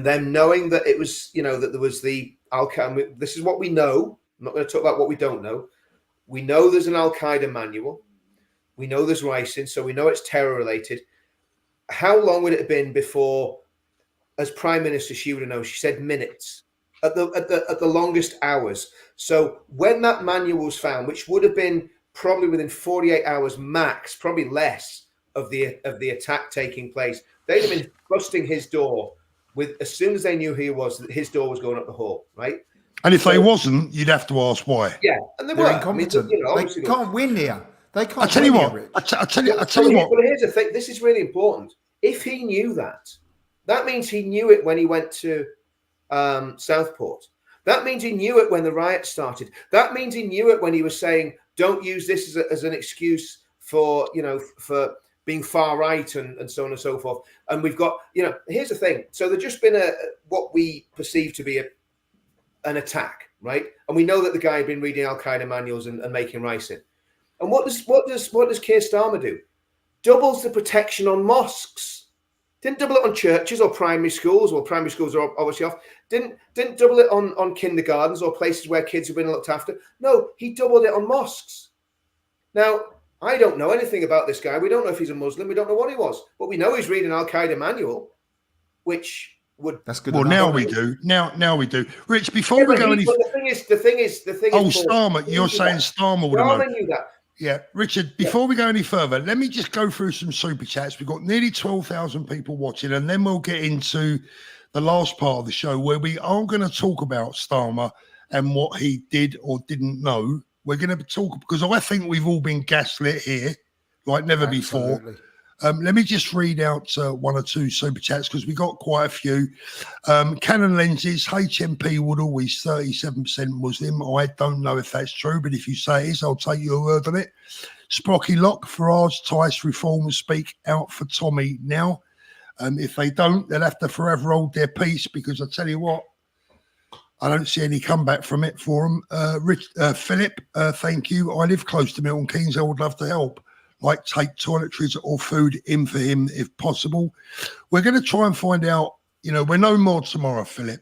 them knowing that it was, you know, that there was the Al-Qaeda. This is what we know. I'm not going to talk about what we don't know. We know there's an Al-Qaeda manual. We know there's ricin, so we know it's terror related. How long would it have been before, as Prime Minister, she would have known? She said minutes, at the longest hours. So when that manual was found, which would have been probably within 48 hours max, probably less of the attack taking place, they'd have been busting his door with, as soon as they knew who he was, his door was going up the hall, right? And if they wasn't, you'd have to ask why. Yeah, and they're incompetent. I mean, they can't win here. They can't. I tell you what. I tell you what. But here's the thing. This is really important. If he knew that, that means he knew it when he went to Southport. That means he knew it when the riot started. That means he knew it when he was saying, "Don't use this as an excuse for, you know, for being far right and so on and so forth." And we've got, you know, here's the thing. So there's just been what we perceive to be an attack, right? And we know that the guy had been reading Al-Qaeda manuals and making ricin. And what does Keir Starmer do? Doubles the protection on mosques. Didn't double it on churches or primary schools. Well, primary schools are obviously off. Didn't double it on kindergartens or places where kids have been looked after. No, he doubled it on mosques. Now, I don't know anything about this guy. We don't know if he's a Muslim. We don't know what he was. But we know he's reading Al-Qaeda manual, which would... That's good. Well, now we do. Now we do. Rich, before we go any... The thing is... Oh, Starmer. You're saying Starmer would have known. Starmer knew that. Yeah, Richard, before we go any further, let me just go through some super chats. We've got nearly 12,000 people watching, and then we'll get into the last part of the show where we are going to talk about Starmer and what he did or didn't know. We're going to talk, because I think we've all been gaslit here like never before. Let me just read out one or two super chats because we got quite a few. Canon Lenses, HMP would always 37% Muslim. I don't know if that's true, but if you say it is, I'll take your word on it. Sprocky Lock, Farage, Tice, Reform, speak out for Tommy now. If they don't, they'll have to forever hold their peace, because I tell you what, I don't see any comeback from it for them. Philip, thank you. I live close to Milton Keynes. I would love to help. Like take toiletries or food in for him if possible. We're going to try and find out, you know, we're no more tomorrow, Philip.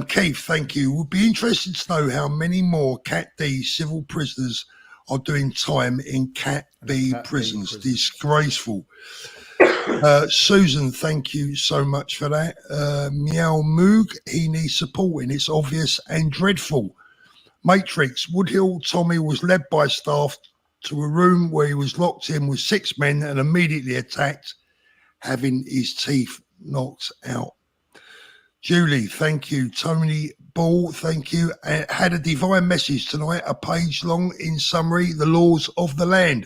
Keith, thank you. We'll be interested to know how many more Cat D civil prisoners are doing time in Cat B prisons. Disgraceful. Susan, thank you so much for that. Meow Moog, he needs supporting. It's obvious and dreadful. Matrix, Woodhill Tommy was led by staff to a room where he was locked in with 6 men and immediately attacked, having his teeth knocked out. Julie, thank you. Tony Ball, thank you. Had a divine message tonight, a page long. In summary, the laws of the land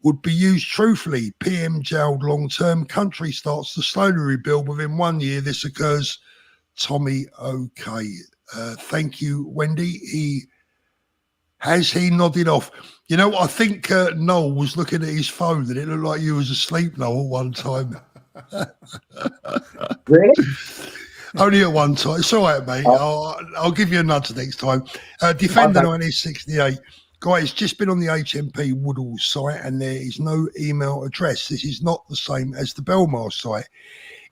would be used truthfully. PM jailed long term. Country starts to slowly rebuild. Within 1 year, this occurs. Tommy, okay. Thank you, Wendy. Has he nodded off? You know, I think Noel was looking at his phone and it looked like you was asleep, Noel, at one time. Really? Only at one time. It's all right, mate. I'll give you a nudge next time. Defender 1968. Guys, just been on the HMP Woodall site and there is no email address. This is not the same as the Belmar site.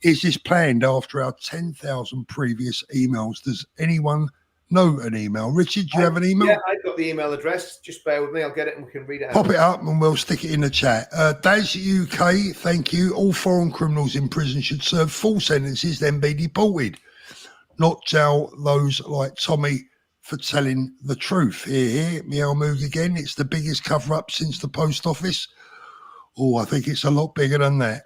Is this planned after our 10,000 previous emails? Does anyone know an email? Richard, do you have an email? Yeah, I've got the email address. Just bear with me. I'll get it and we can read it out. Pop it up and we'll stick it in the chat. Daz UK, thank you. All foreign criminals in prison should serve full sentences, then be deported. Not jail those like Tommy for telling the truth. Here, Meow Moog again. It's the biggest cover-up since the post office. Oh, I think it's a lot bigger than that.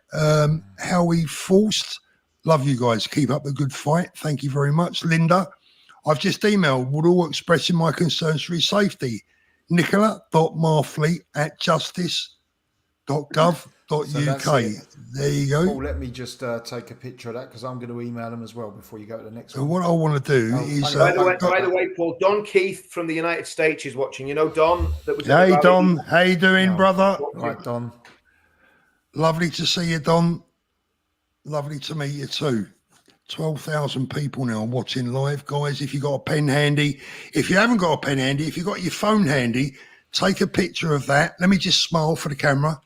Howie Forced. Love you guys. Keep up the good fight. Thank you very much. Linda, I've just emailed Woodall expressing my concerns for his safety. Nicola.marfley@justice.gov.uk. There you go. Paul, let me just take a picture of that because I'm going to email them as well before you go to the next one. What I want to do is... by the way, Paul, Don Keith from the United States is watching. You know Don? That was Hey, Don. How you doing, brother? Right, Don. Lovely to see you, Don. Lovely to meet you too. 12,000 people now watching live. Guys, if you've got a pen handy, if you haven't got a pen handy, if you've got your phone handy, take a picture of that. Let me just smile for the camera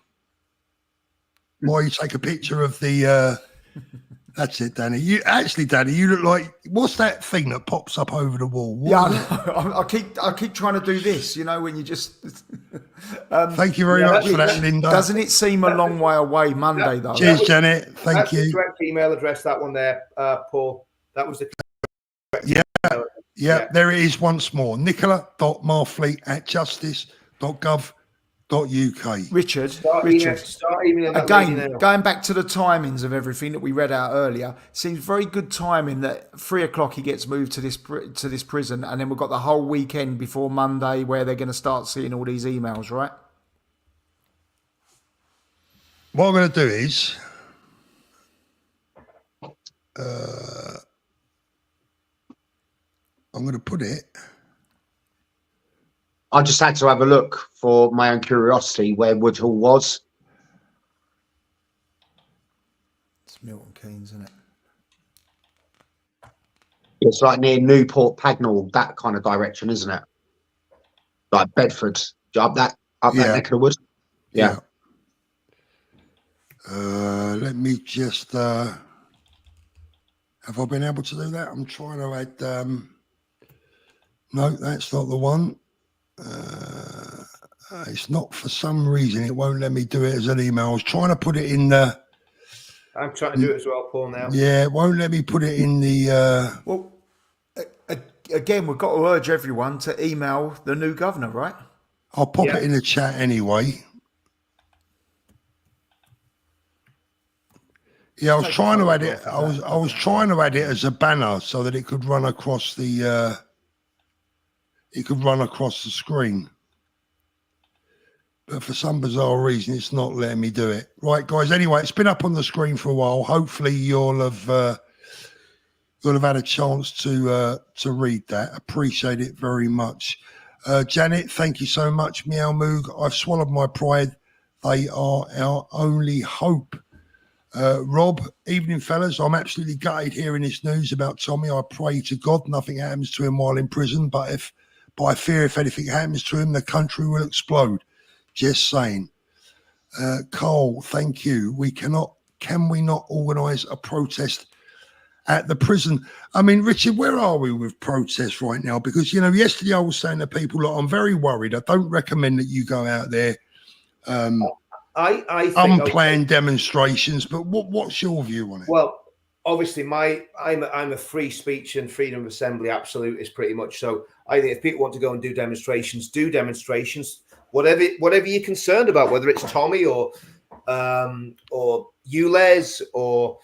while you take a picture of the... That's it, Danny. Danny, you look like... What's that thing that pops up over the wall? I keep trying to do this, you know, when you just... Thank you very much for that, Linda. Doesn't it seem a long way away Monday, though? Cheers, Janet. Thank you. That's the correct email address, that one there, Paul. That was the correct email address. Yeah, there it is once more. Nicola.marfley@justice.gov.uk. Richard, start emailing again, going back to the timings of everything that we read out earlier, seems very good timing that 3 o'clock he gets moved to this prison, and then we've got the whole weekend before Monday where they're going to start seeing all these emails, right? What I'm going to do is I'm going to put it. I just had to have a look for my own curiosity where Woodhall was. It's Milton Keynes, isn't it? It's like near Newport Pagnell, that kind of direction, isn't it? Like Bedford, up that neck of the woods. Yeah. Let me just. Have I been able to do that? I'm trying to add. No, that's not the one. It's not, for some reason it won't let me do it as an email. I was trying to put it in the... I'm trying to do it as well, Paul, now. Yeah, it won't let me put it in the... Well, again, we've got to urge everyone to email the new governor, right? I'll pop it in the chat anyway. Yeah, I was trying to add it. I was trying to add it as a banner so that it could run across the... it could run across the screen. But for some bizarre reason, it's not letting me do it. Right, guys, anyway, it's been up on the screen for a while. Hopefully you'll have had a chance to read that. Appreciate it very much. Janet, thank you so much. Meow Moog, I've swallowed my pride. They are our only hope. Rob, evening fellas. I'm absolutely gutted hearing this news about Tommy. I pray to God nothing happens to him while in prison, but I fear if anything happens to him, the country will explode. Just saying. Carl, thank you. Can we not organise a protest at the prison? I mean, Richard, where are we with protests right now? Because, you know, yesterday I was saying to people, look, I'm very worried. I don't recommend that you go out there. I think unplanned demonstrations, but what's your view on it? Well, obviously, I'm a free speech and freedom of assembly absolutist, pretty much. So I think if people want to go and do demonstrations, do demonstrations. Whatever you're concerned about, whether it's Tommy or you, Les, or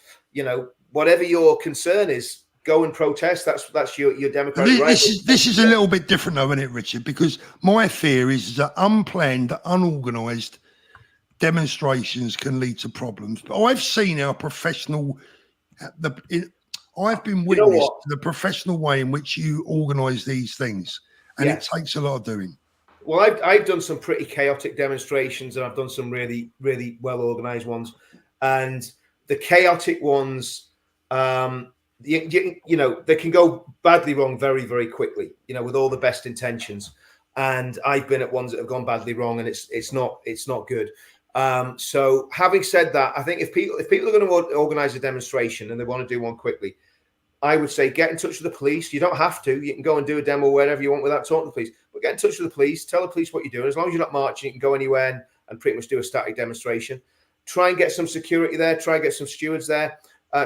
whatever your concern is, go and protest. That's your democratic right. This is a little bit different, though, isn't it, Richard? Because my fear is that unplanned, unorganised demonstrations can lead to problems. But I've seen our professional. I've been witness to the professional way in which you organise these things, and it takes a lot of doing. Well, I've done some pretty chaotic demonstrations, and I've done some really, really well organized ones. And the chaotic ones, you know, they can go badly wrong very, very quickly. You know, with all the best intentions. And I've been at ones that have gone badly wrong, and it's not good. So having said that, I think if people are going to organize a demonstration and they want to do one quickly, I would say get in touch with the police. You don't have to. You can go and do a demo wherever you want without talking to the police. But get in touch with the police. Tell the police what you're doing. As long as you're not marching, you can go anywhere and pretty much do a static demonstration. Try and get some security there. Try and get some stewards there.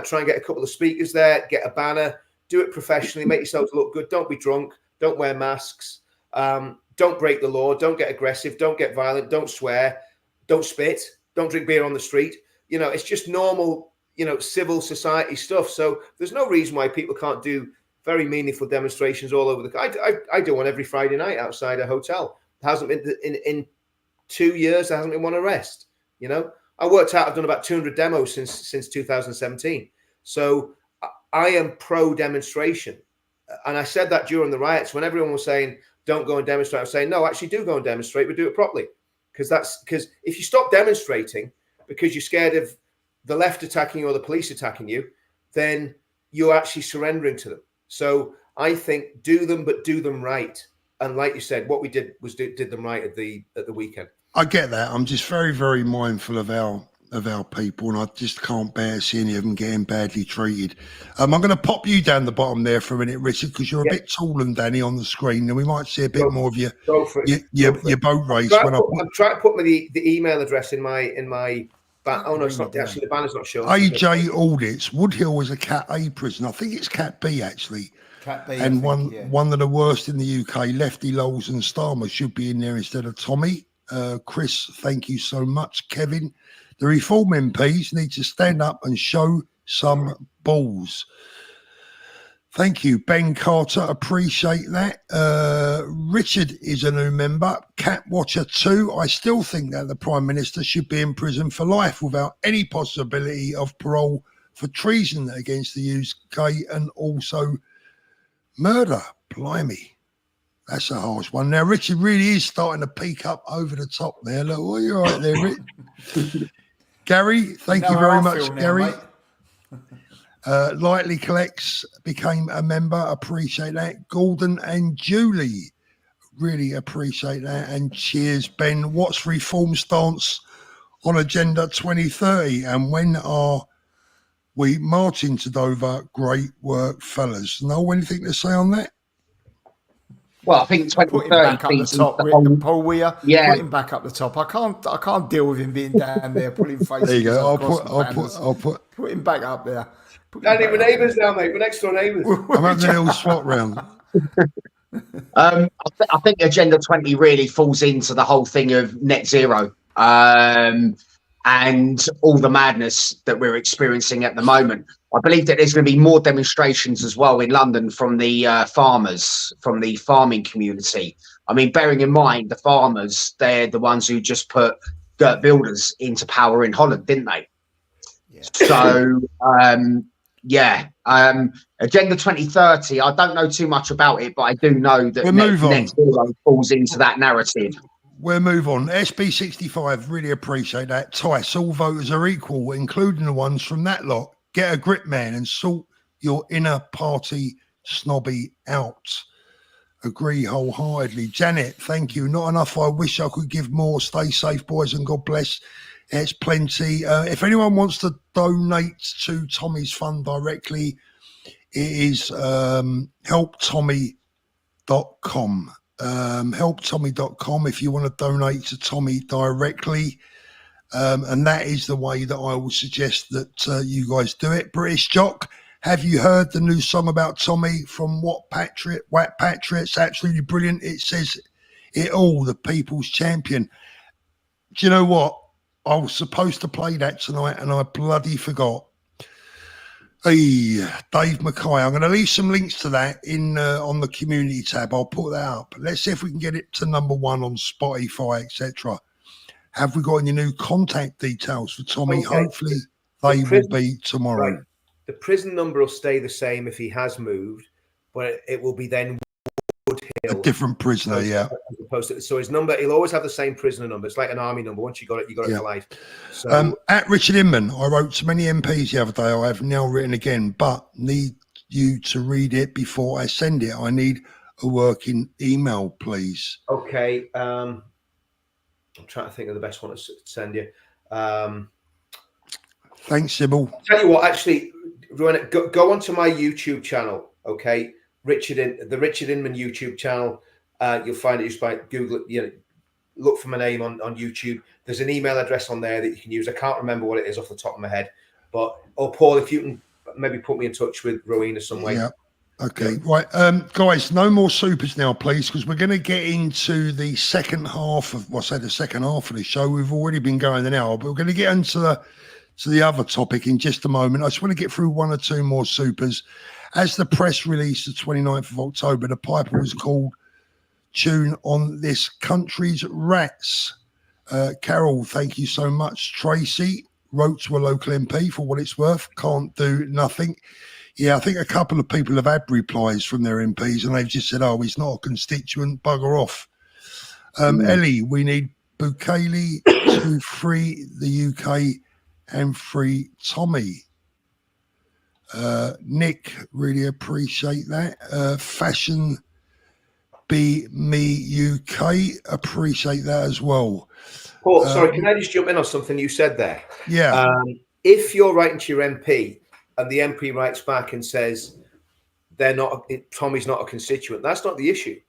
Try and get a couple of speakers there. Get a banner. Do it professionally. Make yourselves look good. Don't be drunk. Don't wear masks. Don't break the law. Don't get aggressive. Don't get violent. Don't swear. Don't spit. Don't drink beer on the street. You know, it's just normal, you know, civil society stuff. So there's no reason why people can't do very meaningful demonstrations all over the. I do one every Friday night outside a hotel. There hasn't been in 2 years. There hasn't been one arrest. You know, I worked out. I've done about 200 demos since 2017. So I am pro demonstration, and I said that during the riots when everyone was saying don't go and demonstrate. I was saying no, actually do go and demonstrate, but do it properly. Because if you stop demonstrating because you're scared of the left attacking you or the police attacking you, then you're actually surrendering to them. So I think do them, but do them right. And like you said, what we did was did them right at the weekend. I get that. I'm just very, very mindful of our people, and I just can't bear to see any of them getting badly treated. I'm going to pop you down the bottom there for a minute, Richard, because you're a bit taller than Danny on the screen, and we might see a bit more of your boat race. I'm trying to put the email address in my. Oh no, it's not. Actually, the banner's not showing. AJ Audits. Woodhill was a Cat A prison. I think it's Cat B actually. Cat B, and one of the worst in the UK. Lefty Lowles and Starmer should be in there instead of Tommy. Chris, thank you so much. Kevin, the Reform MPs need to stand up and show some balls. Thank you, Ben Carter. Appreciate that. Richard is a new member. Cat Watcher 2. I still think that the Prime Minister should be in prison for life without any possibility of parole for treason against the UK and also murder. Blimey. That's a harsh one. Now, Richard really is starting to peak up over the top there. Look, well, you're right there, Rich. Gary, thank you very much, Gary. Lightly Collects became a member. Appreciate that. Gordon and Julie, really appreciate that. And cheers, Ben. What's Reform stance on Agenda 2030? And when are we marching to Dover? Great work, fellas. Noel, anything to say on that? Well, I think 2030 put him back up the top, Rick, Paul Weir. Yeah, put him back up the top. I can't deal with him being down there, pulling faces. There you go. I'll put him back up there. Danny, we're neighbours now, mate. We're next door neighbours. I'm having a little swap round. I think Agenda 20 really falls into the whole thing of net zero and all the madness that we're experiencing at the moment. I believe that there's going to be more demonstrations as well in London from the farmers, from the farming community. I mean, bearing in mind the farmers, they're the ones who just put Geert Wilders into power in Holland, didn't they? Yeah. So, Agenda 2030, I don't know too much about it, but I do know that net zero falls into that narrative. We'll move on. SB65, really appreciate that. Tice, all voters are equal, including the ones from that lot. Get a grip, man, and sort your inner party snobby out. Agree wholeheartedly. Janet, thank you. Not enough. I wish I could give more. Stay safe, boys, and God bless. It's plenty. If anyone wants to donate to Tommy's fund directly, it is helptommy.com. Helptommy.com if you want to donate to Tommy directly. And that is the way that I would suggest that you guys do it. British Jock, have you heard the new song about Tommy from What Patriot? It's absolutely brilliant. It says it all, the people's champion. Do you know what? I was supposed to play that tonight and I bloody forgot. Hey, Dave Mackay. I'm going to leave some links to that in on the community tab. I'll put that up. Let's see if we can get it to #1 on Spotify, etc. Have we got any new contact details for Tommy? Okay. Hopefully they will be tomorrow. Right. The prison number will stay the same if he has moved, but it will be then Woodhill. A different prisoner, as post it. So his number, he'll always have the same prisoner number. It's like an army number. Once you got it for life. So at Richard Inman, I wrote to many MPs the other day. I have now written again, but need you to read it before I send it. I need a working email, please. Okay. I'm trying to think of the best one to send you. Thanks, Sybil. I'll tell you what, actually, go onto my YouTube channel, okay? The Richard Inman YouTube channel. You'll find it just by Google it, look for my name on YouTube. There's an email address on there that you can use. I can't remember what it is off the top of my head, or Paul, if you can maybe put me in touch with Rowena some way. Yeah. Okay, right, guys, no more supers now, please, because we're going to get into the second half of the second half of the show. We've already been going an hour, but we're going to get into the other topic in just a moment. I just want to get through one or two more supers. As the press released the 29th of October, the Piper was called tune on this country's rats. Carol, thank you so much. Tracy wrote to a local MP for what it's worth. Can't do nothing. Yeah, I think a couple of people have had replies from their MPs and they've just said, oh, he's not a constituent, bugger off. Ellie, we need Bukele to free the UK and free Tommy. Nick, really appreciate that. Fashion Be Me UK, appreciate that as well. Paul, sorry, can I just jump in on something you said there? Yeah. If you're writing to your MP and the MP writes back and says Tommy's not a constituent, that's not the issue.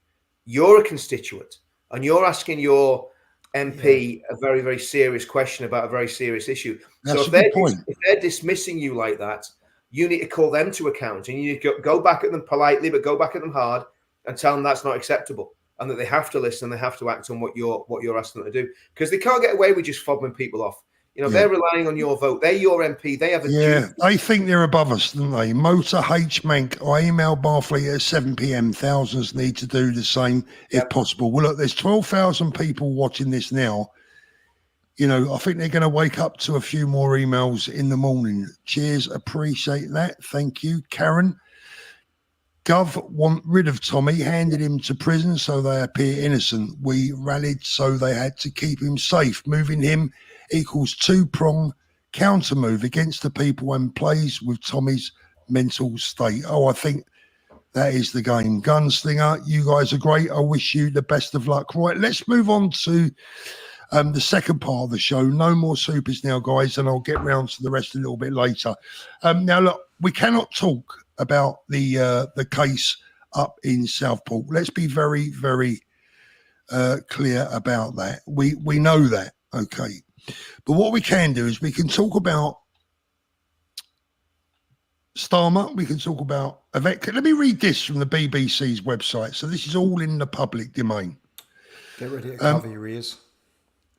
You're a constituent and you're asking your MP a very, very serious question about a very serious issue. That's so if they're dismissing you like that, you need to call them to account and you need to go back at them politely, but go back at them hard and tell them that's not acceptable and that they have to listen, they have to act on what you're asking them to do, because they can't get away with just fobbing people off. They're relying on your vote. They're your MP. They have a duty. They think they're above us, don't they? Motor H Mank, I emailed Barfleet at 7 p.m. Thousands need to do the same if possible. Well, look, there's 12,000 people watching this now. I think they're going to wake up to a few more emails in the morning. Cheers. Appreciate that. Thank you. Karen, Gov want rid of Tommy, handed him to prison so they appear innocent. We rallied so they had to keep him safe. Moving him equals two-prong counter move against the people and plays with Tommy's mental state. Oh, I think that is the game. Gunslinger, you guys are great. I wish you the best of luck. Right, let's move on to the second part of the show. No more supers now, guys, and I'll get round to the rest a little bit later. Now, look, we cannot talk about the case up in Southport. Let's be very, very clear about that. We know that, okay. But what we can do is we can talk about Starmer. We can talk about Yvette. Let me read this from the BBC's website. So this is all in the public domain. Get ready to cover your ears.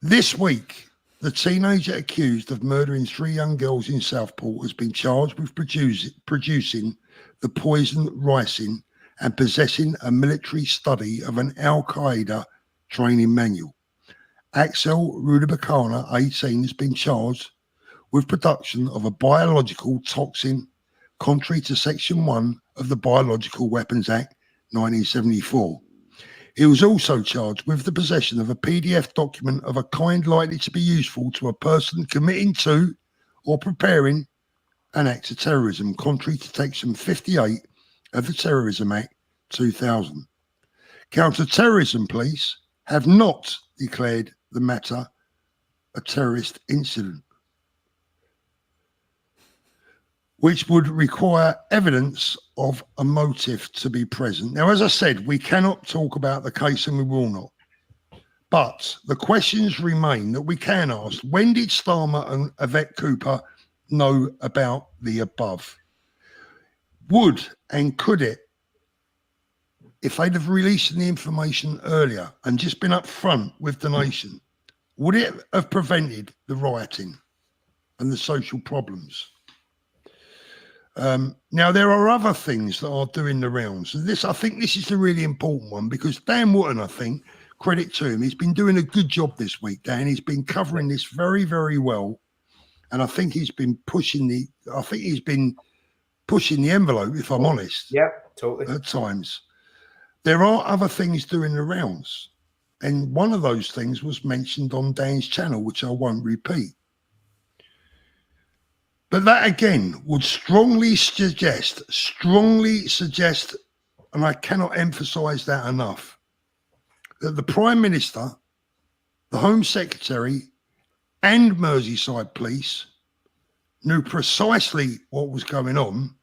This week, the teenager accused of murdering 3 young girls in Southport has been charged with producing the poison ricin and possessing a military study of an Al-Qaeda training manual. Axel Rudabakana, 18, has been charged with production of a biological toxin contrary to Section 1 of the Biological Weapons Act 1974. He was also charged with the possession of a PDF document of a kind likely to be useful to a person committing to or preparing an act of terrorism, contrary to Section 58 of the Terrorism Act 2000. Counter-terrorism police have not declared the matter a terrorist incident, which would require evidence of a motive to be present. Now, as I said, we cannot talk about the case and we will not. But the questions remain that we can ask. When did Starmer and Yvette Cooper know about the above? Would and could it, if they'd have released the information earlier and just been upfront with the nation, would it have prevented the rioting and the social problems? Now, there are other things that are doing the rounds. And I think this is the really important one, because Dan Wootton, I think, credit to him, he's been doing a good job this week, Dan. He's been covering this very, very well. And I think he's been pushing the envelope, if I'm honest. Yeah, totally. At times. There are other things doing the rounds. And one of those things was mentioned on Dan's channel, which I won't repeat. But that again would strongly suggest, and I cannot emphasize that enough, that the Prime Minister, the Home Secretary, and Merseyside Police knew precisely what was going on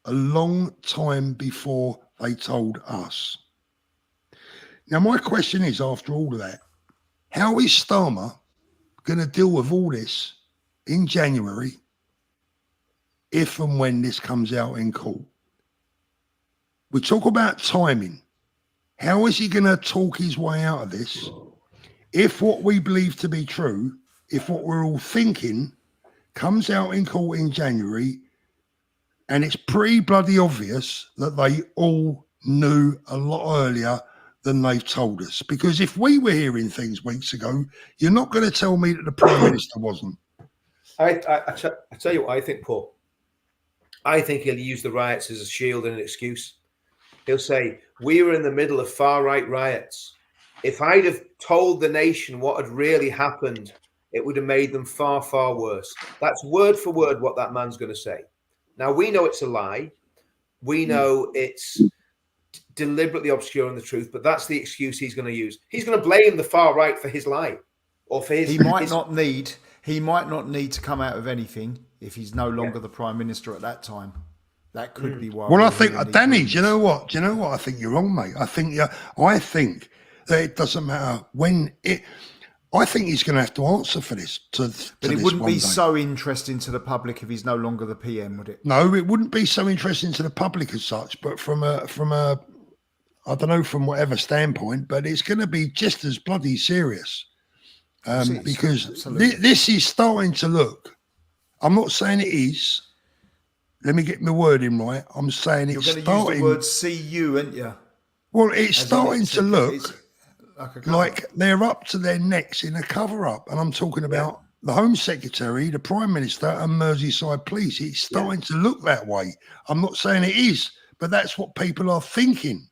a long time before they told us. Now, my question is, after all of that, how is Starmer going to deal with all this in January if and when this comes out in court? We talk about timing. How is he going to talk his way out of this if what we believe to be true, if what we're all thinking comes out in court in January, and it's pretty bloody obvious that they all knew a lot earlier than they've told us? Because if we were hearing things weeks ago, you're not going to tell me that the Prime Minister wasn't. I tell you what I think, Paul. I think he'll use the riots as a shield and an excuse. He'll say, we were in the middle of far-right riots. If I'd have told the nation what had really happened, it would have made them far, far worse. That's word for word what that man's going to say. Now, we know it's a lie. We know it's deliberately obscuring the truth, but that's the excuse he's going to use. He's going to blame the far right for his lie, or for his. He might not need to come out of anything if he's no longer the Prime Minister at that time. That could be why. Well, I think, Danny, do you know what? I think you're wrong, mate. I think that it doesn't matter when it. I think he's going to have to answer for this. But it wouldn't be so interesting to the public if he's no longer the PM, would it? No, it wouldn't be so interesting to the public as such. But from a I don't know, from whatever standpoint, but it's going to be just as bloody serious because this is starting to look. I'm not saying it is. Let me get my wording right. I'm saying it's starting. You're going to use the word "CU", aren't you? Well, it's starting to look like they're up to their necks in a cover-up, and I'm talking about the Home Secretary, the Prime Minister, and Merseyside Police. It's starting to look that way. I'm not saying it is, but that's what people are thinking.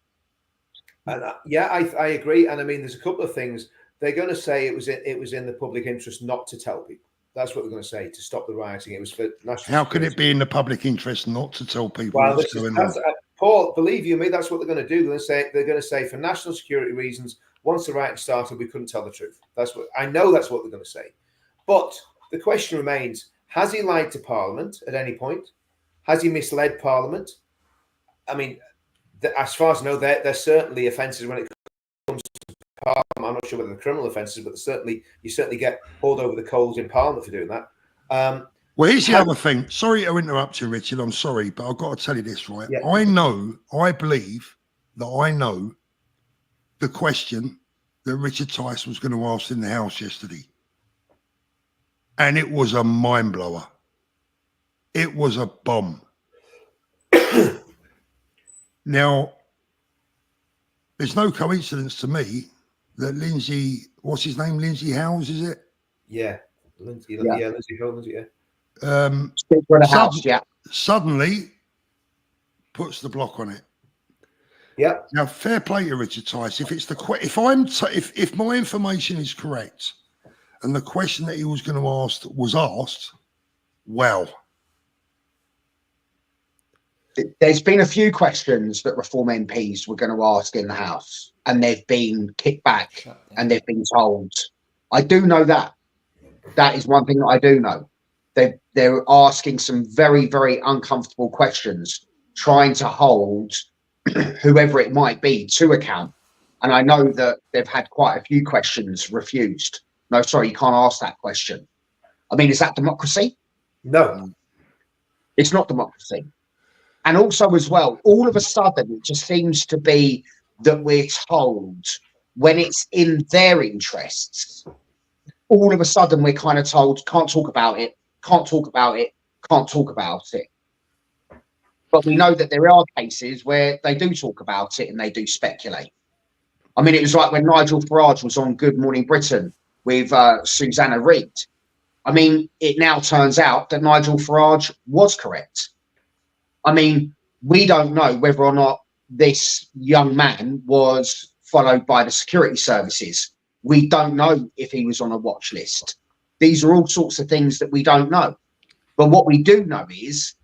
And I agree. And I mean, there's a couple of things they're going to say. It was in the public interest not to tell people. That's what they're going to say, to stop the rioting. It was for national. How could it be in the public interest not to tell people what's going on? Paul, believe you me, that's what they're going to do. They're going to say for national security reasons, once the rioting started, we couldn't tell the truth. That's what they're going to say. But the question remains: has he lied to Parliament at any point? Has he misled Parliament? I mean, as far as I know, there's certainly offences when it comes to Parliament. I'm not sure whether they're criminal offences, but you certainly get hauled over the coals in Parliament for doing that. Well, here's the other thing. Sorry to interrupt you, Richard. I'm sorry, but I've got to tell you this, right? Yeah. I believe that I know the question that Richard Tice was going to ask in the House yesterday. And it was a mind blower. It was a bomb. Now, there's no coincidence to me that Lindsay, what's his name? Lindsay Howes, is it? Yeah. Lindsay Howes, suddenly puts the block on it. Yeah. Now, fair play to Richard Tice. If my information is correct, and the question that he was going to ask was asked, well. There's been a few questions that Reform MPs were going to ask in the House, and they've been kicked back and they've been told. I do know that. That is one thing that I do know. They're asking some very, very uncomfortable questions, trying to hold whoever it might be to account. And I know that they've had quite a few questions refused. No, sorry, you can't ask that question. I mean, is that democracy? No. It's not democracy. And also as well, all of a sudden, it just seems to be that we're told when it's in their interests, all of a sudden we're kind of told, can't talk about it, can't talk about it, can't talk about it. But we know that there are cases where they do talk about it and they do speculate. I mean, it was like when Nigel Farage was on Good Morning Britain with Susanna Reid. I mean, it now turns out that Nigel Farage was correct. I mean, we don't know whether or not this young man was followed by the security services. We don't know if he was on a watch list. These are all sorts of things that we don't know. But what we do know is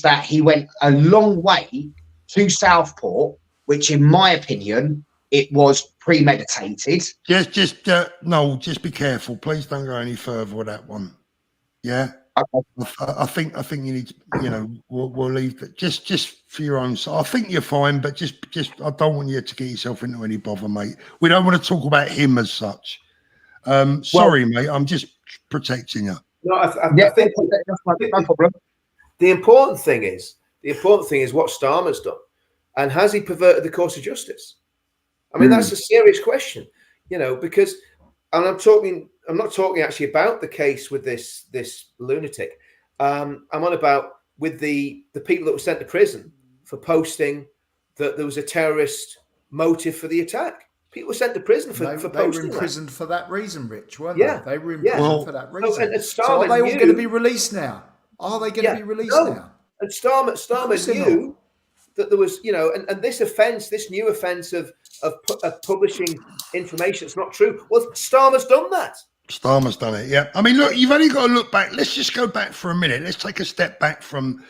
that he went a long way to Southport, which in my opinion, it was premeditated. Just be careful. Please don't go any further with that one. Yeah. Okay. I think you need to, we'll leave that just for your own side. I think you're fine, but just I don't want you to get yourself into any bother, mate. We don't want to talk about him as such. Sorry, mate. I'm just protecting you. No, I think that's no problem. The important thing is what Starmer's done, and has he perverted the course of justice? I mean, that's a serious question, because, and I'm not talking actually about the case with this lunatic. I'm on about with the people that were sent to prison for posting that there was a terrorist motive for the attack. People were sent to prison for posting. They were imprisoned for that reason, Rich, weren't they? They were imprisoned for that reason. So are they all going to be released now? Are they going to be released now? And Starmer knew that there was, and this new offence of publishing information that's not true. Well, Starmer's done that. Starmer's done it, yeah. I mean, look, you've only got to look back. Let's just go back for a minute. Let's take a step back from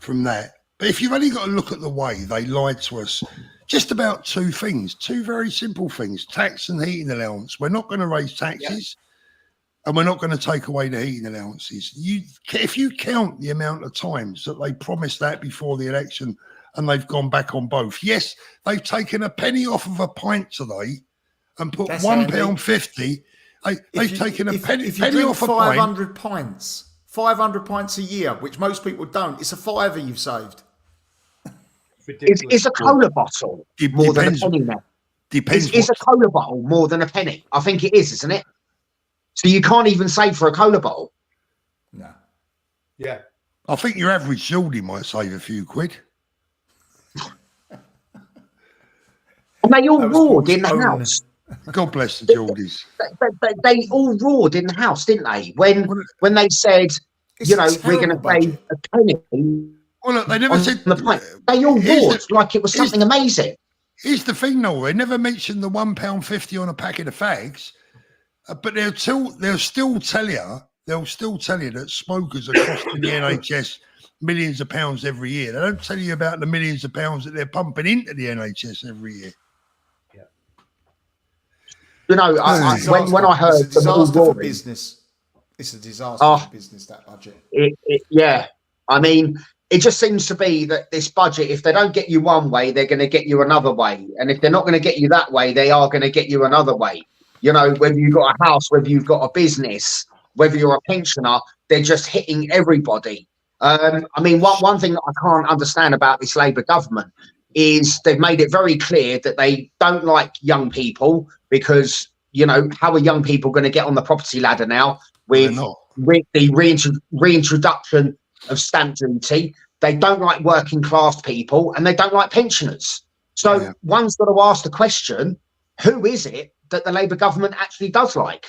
that. But if you've only got to look at the way they lied to us, just about two things, two very simple things: tax and heating allowance. We're not going to raise taxes, and we're not going to take away the heating allowances. If you count the amount of times that they promised that before the election, and they've gone back on both. Yes, they've taken a penny off of a pint today and put £1.50. They've taken a penny off a pint. 500 pints, 500 pints a year, which most people don't. It's a fiver you've saved. Is a cola bottle more than a penny now? Depends. Is a cola bottle more than a penny? I think it is, isn't it? So you can't even save for a cola bottle. No. Yeah. I think your average Geordie might save a few quid. And they all roared in the house. God bless the Geordies. They all roared in the house, didn't they? When they said, we're going to pay a penny. Well, look, they never said the pint. They all roared like it was something amazing. Here's the thing, though. They never mentioned the £1.50 on a packet of fags, but they'll still tell you that smokers are costing the NHS millions of pounds every year. They don't tell you about the millions of pounds that they're pumping into the NHS every year. When I heard it's a disaster for business. It's a disaster for business, that budget. I mean, it just seems to be that this budget, if they don't get you one way, they're going to get you another way. And if they're not going to get you that way, they are going to get you another way. Whether you've got a house, whether you've got a business, whether you're a pensioner, they're just hitting everybody. I mean, one thing that I can't understand about this Labour government is they've made it very clear that they don't like young people because, how are young people going to get on the property ladder now with the reintroduction of stamp duty? They don't like working class people and they don't like pensioners. So one's got to ask the question, who is it that the Labour government actually does like?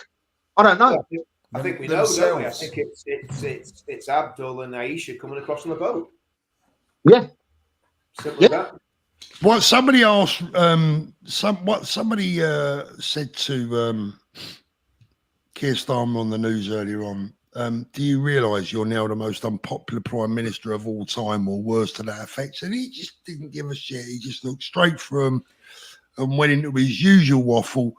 I don't know. I think we know, don't we? I think it's Abdul and Aisha coming across on the boat. Yeah. Simple as that. What somebody asked, somebody said to Keir Starmer on the news earlier on, do you realise you're now the most unpopular Prime Minister of all time, or worse to that effect? And he just didn't give a shit. He just looked straight through him and went into his usual waffle.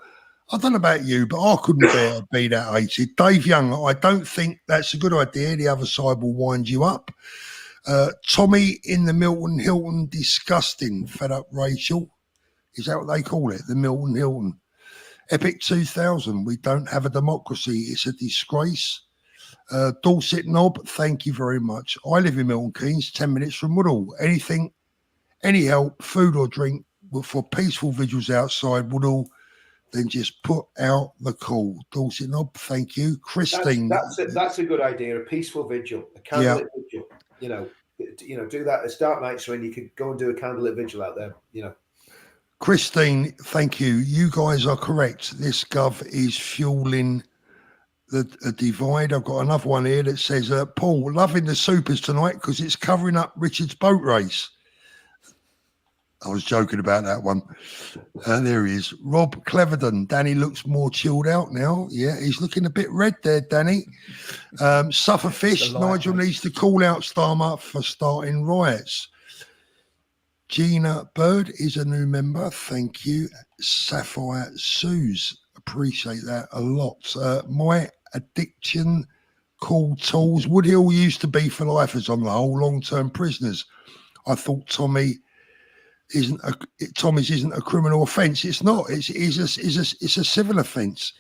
I don't know about you, but I couldn't bear to be that hated. Dave Young, I don't think that's a good idea. The other side will wind you up. Tommy in the Milton Hilton, disgusting, fed up Rachel. Is that what they call it? The Milton Hilton. Epic 2000, we don't have a democracy. It's a disgrace. Dorset Knob, thank you very much. I live in Milton Keynes, 10 minutes from Woodall. Any help, food or drink for peaceful vigils outside Woodall, then just put out the call. Dorset Knob, thank you. Christine. That's a good idea, a peaceful vigil, a candlelit vigil. Do that. It's dark nights when you could go and do a candlelit vigil out there. Christine, thank you. You guys are correct. This gov is fueling the divide. I've got another one here that says, Paul, loving the supers tonight because it's covering up Richard's boat race. I was joking about that one. There he is. Rob Cleverden. Danny looks more chilled out now. Yeah, he's looking a bit red there, Danny. Sufferfish. Nigel needs to call out Starmer for starting riots. Gina Bird is a new member. Thank you. Sapphire Suze. Appreciate that a lot. My addiction called tools. Woodhill used to be for lifers on the whole, long-term prisoners. I thought Tommy's isn't a criminal offence. It's not. It's a civil offence.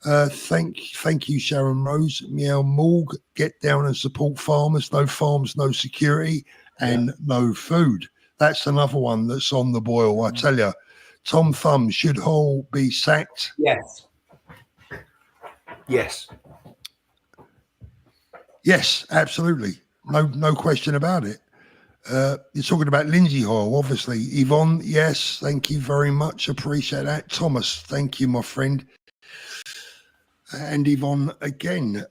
Thank you, Sharon Rose. Meow Morg. Get down and support farmers. No farms, no security, and no food. That's another one that's on the boil. I tell you, Tom Thumb, should Hall be sacked? Yes. Yes. Yes, absolutely. No question about it. You're talking about Lindsay Hall, obviously. Yvonne, yes, thank you very much. Appreciate that. Thomas, thank you, my friend. And Yvonne again.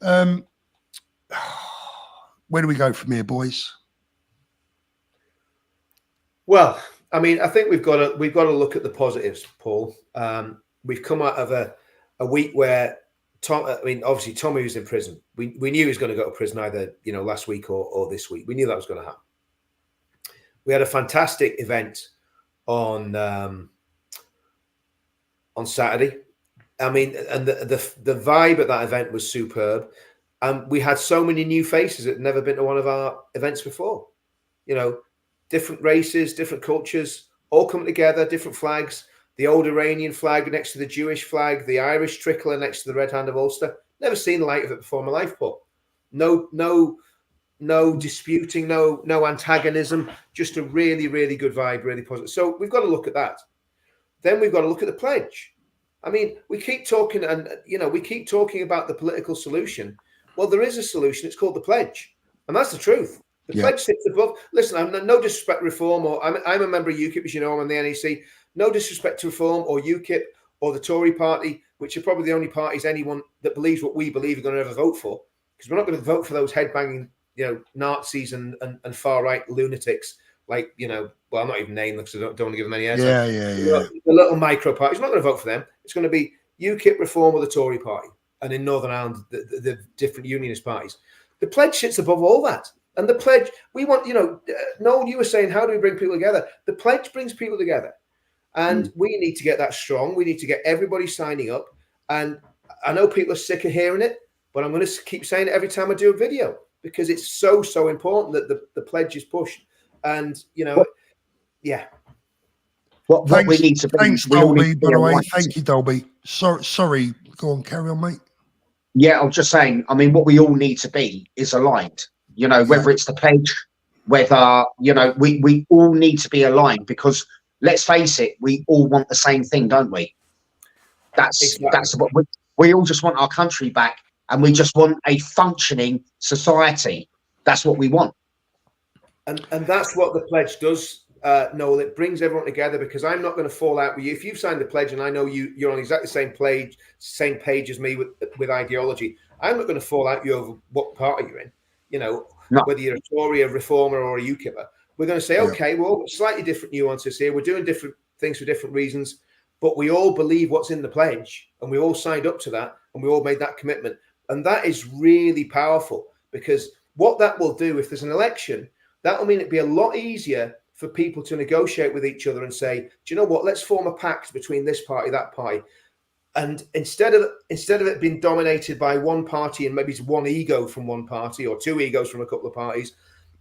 Where do we go from here, boys? Well, I mean, I think we've got to look at the positives, Paul. We've come out of a week where obviously Tommy was in prison. We knew he was going to go to prison either, last week or this week. We knew that was going to happen. We had a fantastic event on Saturday. I mean, and the vibe at that event was superb. We had so many new faces that had never been to one of our events before. Different races, different cultures, all coming together, different flags. The old Iranian flag next to the Jewish flag, the Irish tricolor next to the Red Hand of Ulster. Never seen the light of it before in my life, Paul. No disputing, no antagonism, just a really, really good vibe, really positive. So we've got to look at that. Then we've got to look at the pledge. I mean, we keep talking about the political solution. Well, there is a solution. It's called the pledge. And that's the truth. The pledge sits above. Listen, I'm no disrespect to Reform, or I'm a member of UKIP, as you know, I'm in the NEC. No disrespect to Reform or UKIP or the Tory party, which are probably the only parties anyone that believes what we believe are going to ever vote for. Because we're not going to vote for those headbanging, Nazis and far-right lunatics, like, well, I'm not even naming them because I don't want to give them any airtime. Yeah. The little micro parties. We're not going to vote for them. It's going to be UKIP, Reform, or the Tory party. And in Northern Ireland, the different unionist parties. The pledge sits above all that. And the pledge, we want, Noel, you were saying, how do we bring people together? The pledge brings people together. And we need to get that strong. We need to get everybody signing up. And I know people are sick of hearing it, but I'm going to keep saying it every time I do a video because it's so, so important that the pledge is pushed. And, What we need to be. Thanks, Dolby, by the way. Thank you, Dolby. Sorry. Go on, carry on, mate. Yeah, I'm just saying, I mean, what we all need to be is aligned. Whether it's the pledge, whether, we all need to be aligned because let's face it, we all want the same thing, don't we? That's what we all just want our country back and we just want a functioning society. That's what we want. And that's what the pledge does, Noel. It brings everyone together because I'm not going to fall out with you. If you've signed the pledge and I know you're on exactly the same page as me with ideology, I'm not going to fall out with you over what party you're in. No. Whether you're a Tory, a Reformer, or a UKIPper, we're going to say, okay, well, slightly different nuances here. We're doing different things for different reasons, but we all believe what's in the pledge, and we all signed up to that, and we all made that commitment. And that is really powerful because what that will do, if there's an election, that will mean it'd be a lot easier for people to negotiate with each other and say, do you know what? Let's form a pact between this party, that party. And instead of it being dominated by one party and maybe one ego from one party or two egos from a couple of parties,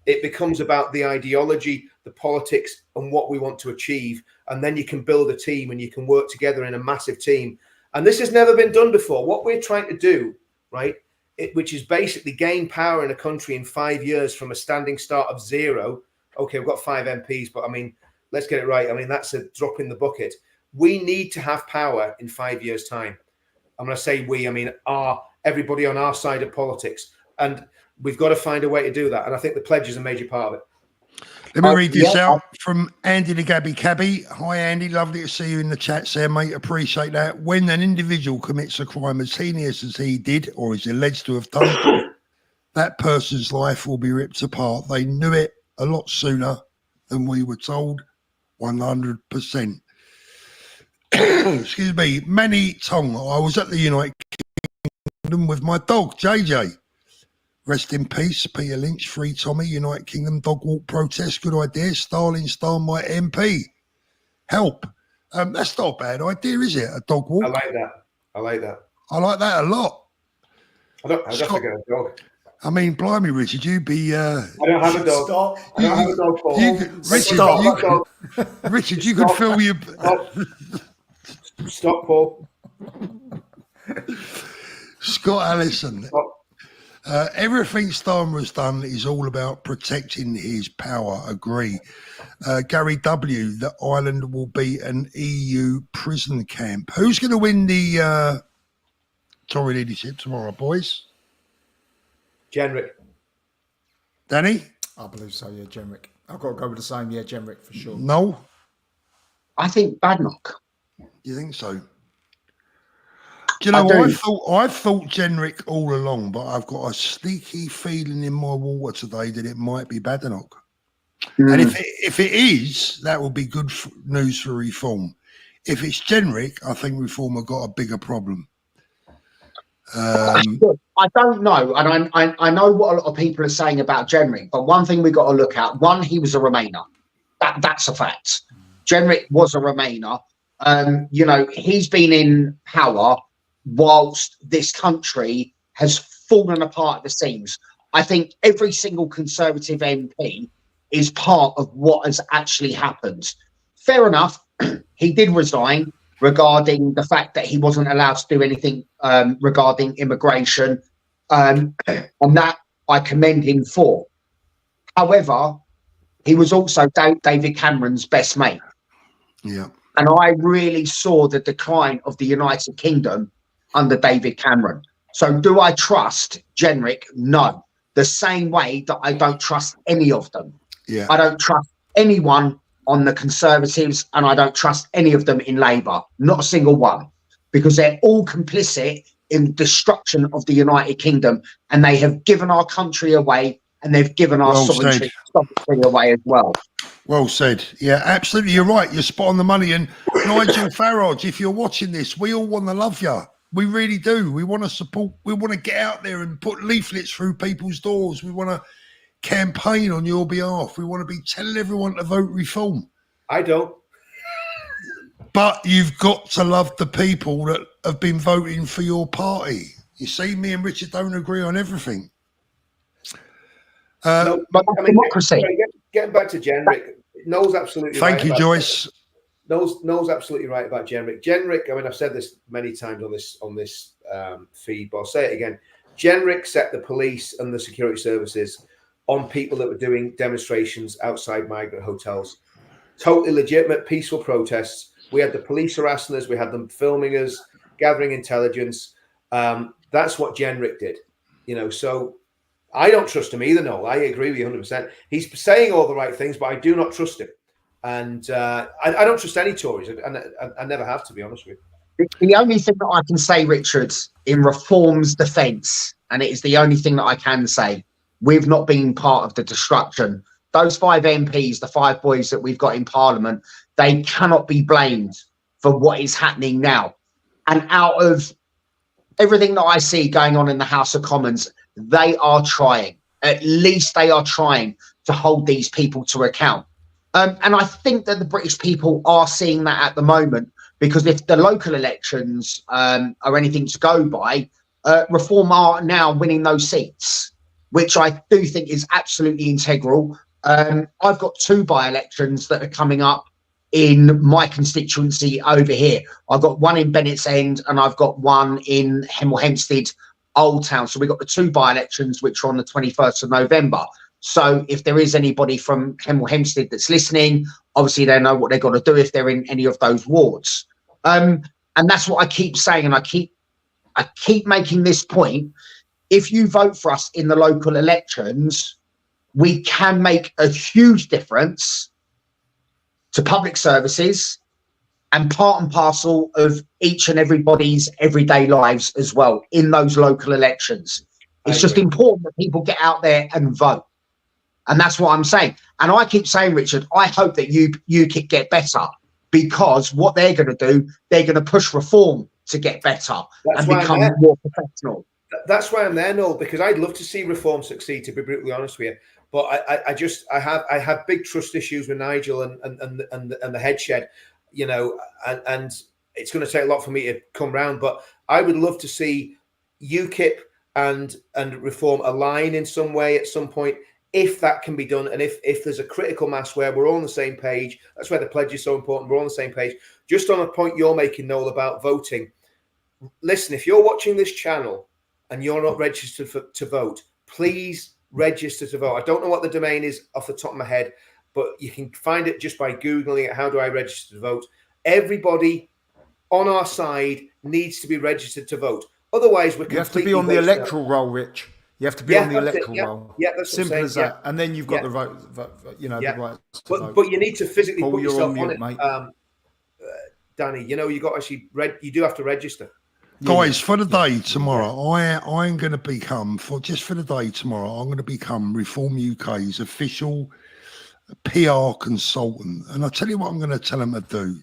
it becomes about the ideology, the politics, and what we want to achieve. And then you can build a team and you can work together in a massive team. And this has never been done before. What we're trying to do, right, which is basically gain power in a country in 5 years from a standing start of 0. Okay, we've got 5 MPs, but I mean, let's get it right. I mean, that's a drop in the bucket. We need to have power in 5 years' time. I'm going to say we, I mean, everybody on our side of politics. And we've got to find a way to do that. And I think the pledge is a major part of it. Let me read this out from Andy the Gabby Cabby. Hi, Andy. Lovely to see you in the chat there, mate. Appreciate that. When an individual commits a crime as heinous as he did or is alleged to have done, that person's life will be ripped apart. They knew it a lot sooner than we were told. 100%. Excuse me. Manny Tong. I was at the United Kingdom with my dog, JJ. Rest in peace, Peter Lynch, Free Tommy, United Kingdom dog walk protest. Good idea. Stalin, my MP. Help. That's not a bad idea, is it? A dog walk. I like that. I like that a lot. I'd have to get a dog. I mean, blimey, Richard, you'd be. I don't have a dog. Stop. I don't have a dog. Richard, you could fill your. Stop, Paul. Scott Allison. Everything Starmer has done is all about protecting his power. Agree. Gary W. The island will be an EU prison camp. Who's going to win the Tory leadership tomorrow, boys? Jenrick. Danny? I believe so, yeah, Jenrick. I've got to go with the same, yeah, Jenrick for sure. No? I think Badnock. You think so? Do you know what? I've thought Jenrick all along, but I've got a sneaky feeling in my water today that it might be Badenoch. And if it is, that will be good news for Reform. If it's Jenrick, I think Reform have got a bigger problem. I don't know, and I know what a lot of people are saying about Jenrick, but one thing we got to look at: one, he was a Remainer. That's a fact. Jenrick was a Remainer. You know, he's been in power whilst this country has fallen apart at the seams. I think every single Conservative MP is part of what has actually happened. Fair enough, he did resign regarding the fact that he wasn't allowed to do anything regarding immigration, and that I commend him for. However, he was also David Cameron's best mate. Yeah. And I really saw the decline of the United Kingdom under David Cameron. So do I trust Jenrick? No. The same way that I don't trust any of them. Yeah. I don't trust anyone on the Conservatives, and I don't trust any of them in Labour. Not a single one. Because they're all complicit in destruction of the United Kingdom, and they have given our country away, and they've given our sovereignty away as well. Well said. Yeah, absolutely. You're right. You're spot on the money. And Nigel Farage, if you're watching this, we all want to love you. We really do. We want to support. We want to get out there and put leaflets through people's doors. We want to campaign on your behalf. We want to be telling everyone to vote Reform. I don't. But you've got to love the people that have been voting for your party. You see, me and Richard don't agree on everything. No, but democracy. Getting back to Jenrick, Noel's absolutely right. Thank you, Joyce. Noel's absolutely right about Jenrick. Jenrick, I mean, I've said this many times on this feed, but I'll say it again. Jenrick set the police and the security services on people that were doing demonstrations outside migrant hotels. Totally legitimate, peaceful protests. We had the police harassing us. We had them filming us, gathering intelligence. That's what Jenrick did. You know, so I don't trust him either, Noel. I agree with you 100%. He's saying all the right things, but I do not trust him. And I don't trust any Tories. I never have, to be honest with you. The only thing that I can say, Richard, in Reform's defence, and it is the only thing that I can say, we've not been part of the destruction. Those 5 MPs, the 5 boys that we've got in Parliament, they cannot be blamed for what is happening now. And out of everything that I see going on in the House of Commons, they are trying. At least they are trying to hold these people to account. And I think that the British people are seeing that at the moment, because if the local elections are anything to go by, Reform are now winning those seats, which I do think is absolutely integral. I've got 2 by-elections that are coming up in my constituency over here. I've got one in Bennett's End and I've got one in Hemel Hempstead, Old Town. So we've got the 2 by-elections, which are on the 21st of November. So if there is anybody from Hemel Hempstead that's listening, obviously they know what they've got to do if they're in any of those wards. And that's what I keep saying, and I keep making this point. If you vote for us in the local elections, we can make a huge difference to public services and part and parcel of each and everybody's everyday lives as well in those local elections. It's just important that people get out there and vote. And that's what I'm saying. And I keep saying, Richard, I hope that UKIP get better, because what they're going to do, they're going to push reform to get better and become more professional. That's why I'm there, Noel, because I'd love to see reform succeed, to be brutally honest with you. But I have big trust issues with Nigel and the head shed, you know, and it's going to take a lot for me to come round. But I would love to see UKIP and reform align in some way at some point, if that can be done, and if there's a critical mass where we're all on the same page. That's where the pledge is so important. We're all on the same page. Just on a point you're making, Noel, about voting. Listen, if you're watching this channel and you're not registered to vote, please register to vote. I don't know what the domain is off the top of my head, but you can find it just by Googling it. How do I register to vote? Everybody on our side needs to be registered to vote. Otherwise, you have to be on the electoral roll, Rich. You have to be on the electoral roll. Yeah, that's simple as that. And then you've got the right, you know, the right to vote. But you need to physically put yourself on it, mate. Danny. You know, you got to actually you do have to register. Guys, for the day tomorrow, I'm going to become, for the day tomorrow, I'm going to become Reform UK's official PR consultant. And I'll tell you what I'm going to tell them to do.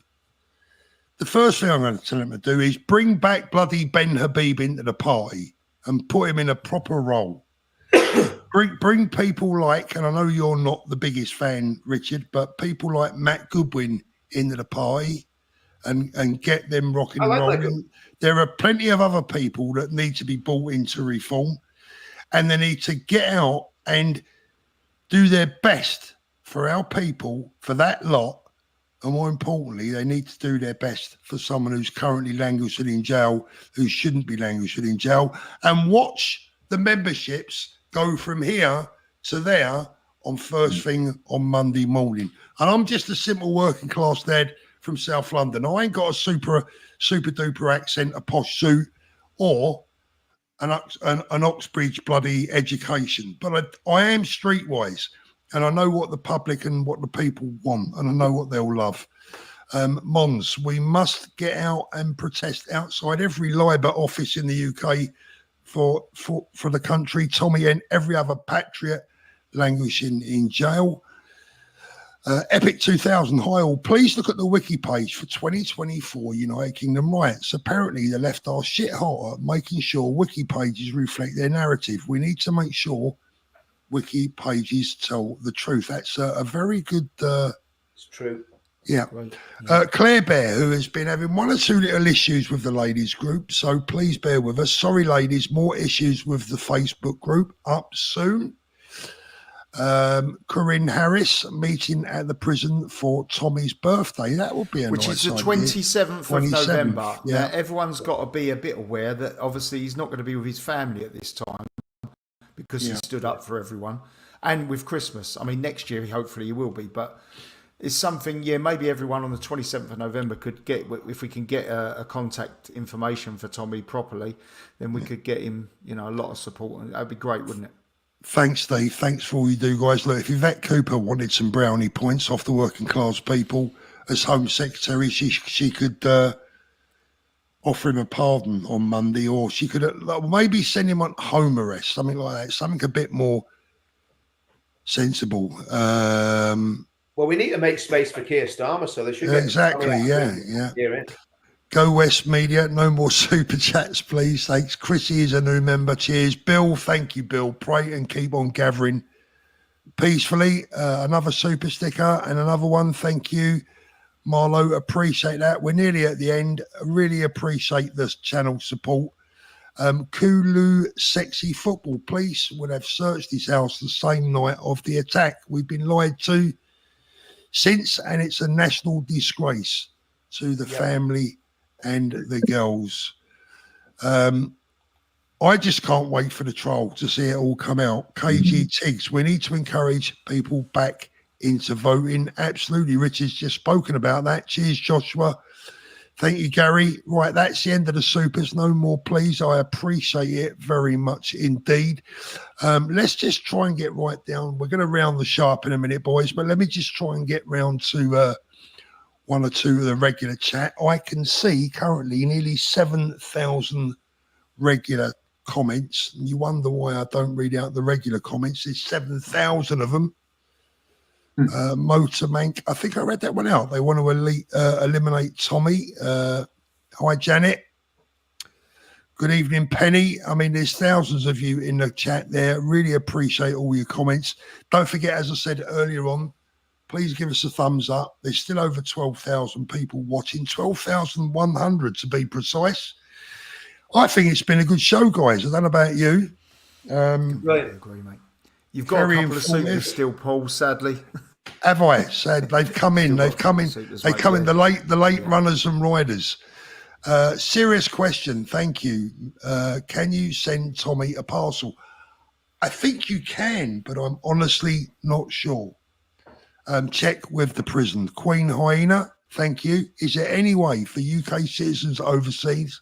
The first thing I'm going to tell them to do is bring back bloody Ben Habib into the party and put him in a proper role. bring people like, and I know you're not the biggest fan, Richard, but people like Matt Goodwin into the party and get them rocking and rolling. There are plenty of other people that need to be brought into reform, and they need to get out and do their best for our people, for that lot. And more importantly, they need to do their best for someone who's currently languishing in jail, who shouldn't be languishing in jail, and watch the memberships go from here to there on first thing on Monday morning. And I'm just a simple working class dad from South London. I ain't got a super duper accent, a posh suit, or an Oxbridge bloody education. But I am streetwise, and I know what the public and what the people want, and I know what they'll love. Mons, we must get out and protest outside every Labour office in the UK for the country. Tommy and every other patriot languishing in jail. Epic 2000, hi all. Please look at the wiki page for 2024 United Kingdom riots. Apparently the left are shit hot at making sure wiki pages reflect their narrative. We need to make sure wiki pages tell the truth. That's a very good... it's true. Yeah. Claire Bear, who has been having one or two little issues with the ladies group, so please bear with us. Sorry, ladies, more issues with the Facebook group up soon. Corinne Harris meeting at the prison for Tommy's birthday. That will be a which nice is the 27th of November. Yeah. Now, everyone's got to be a bit aware that obviously he's not going to be with his family at this time because he stood up for everyone. And with Christmas, I mean, next year hopefully he will be, but it's something. maybe everyone on the 27th of November could get, if we can get a contact information for Tommy properly, then we could get him, a lot of support, and that'd be great, wouldn't it? Thanks, Steve. Thanks for all you do, guys. Look, if Yvette Cooper wanted some brownie points off the working class people as Home Secretary, she could offer him a pardon on Monday, or she could maybe send him on home arrest, something like that, something a bit more sensible. Well, we need to make space for Keir Starmer, so they should get exactly. Yeah. Go West Media. No more super chats, please. Thanks. Chrissy is a new member. Cheers. Bill, thank you, Bill. Pray and keep on gathering peacefully. Another super sticker and another one. Thank you, Marlo. Appreciate that. We're nearly at the end. Really appreciate this channel support. Kulu Sexy Football Police would have searched his house the same night of the attack. We've been lied to since, and it's a national disgrace to the family and the girls. I just can't wait for the trial to see it all come out. KG Tiggs, we need to encourage people back into voting. Absolutely. Richard's just spoken about that. Cheers, Joshua. Thank you, Gary. Right, that's the end of the supers. No more, please. I appreciate it very much indeed. Let's just try and get right down. We're going to round the sharp in a minute, boys, but let me just try and get round to one or two of the regular chat. I can see currently nearly 7,000 regular comments. And you wonder why I don't read out the regular comments. There's 7,000 of them. Motormank, I think I read that one out. They want to eliminate Tommy. Hi, Janet. Good evening, Penny. I mean, there's thousands of you in the chat there. Really appreciate all your comments. Don't forget, as I said earlier on, please give us a thumbs up. There's still over 12,000 people watching, 12,100 to be precise. I think it's been a good show, guys. I don't know about you. Right. Agree, mate. You've got a couple of supers still, Paul, sadly. Have I? Said they've come in. They've come in. They come in, the late runners and riders. Serious question. Thank you. Can you send Tommy a parcel? I think you can, but I'm honestly not sure. Check with the prison. Queen Hyena, thank you. Is there any way for UK citizens overseas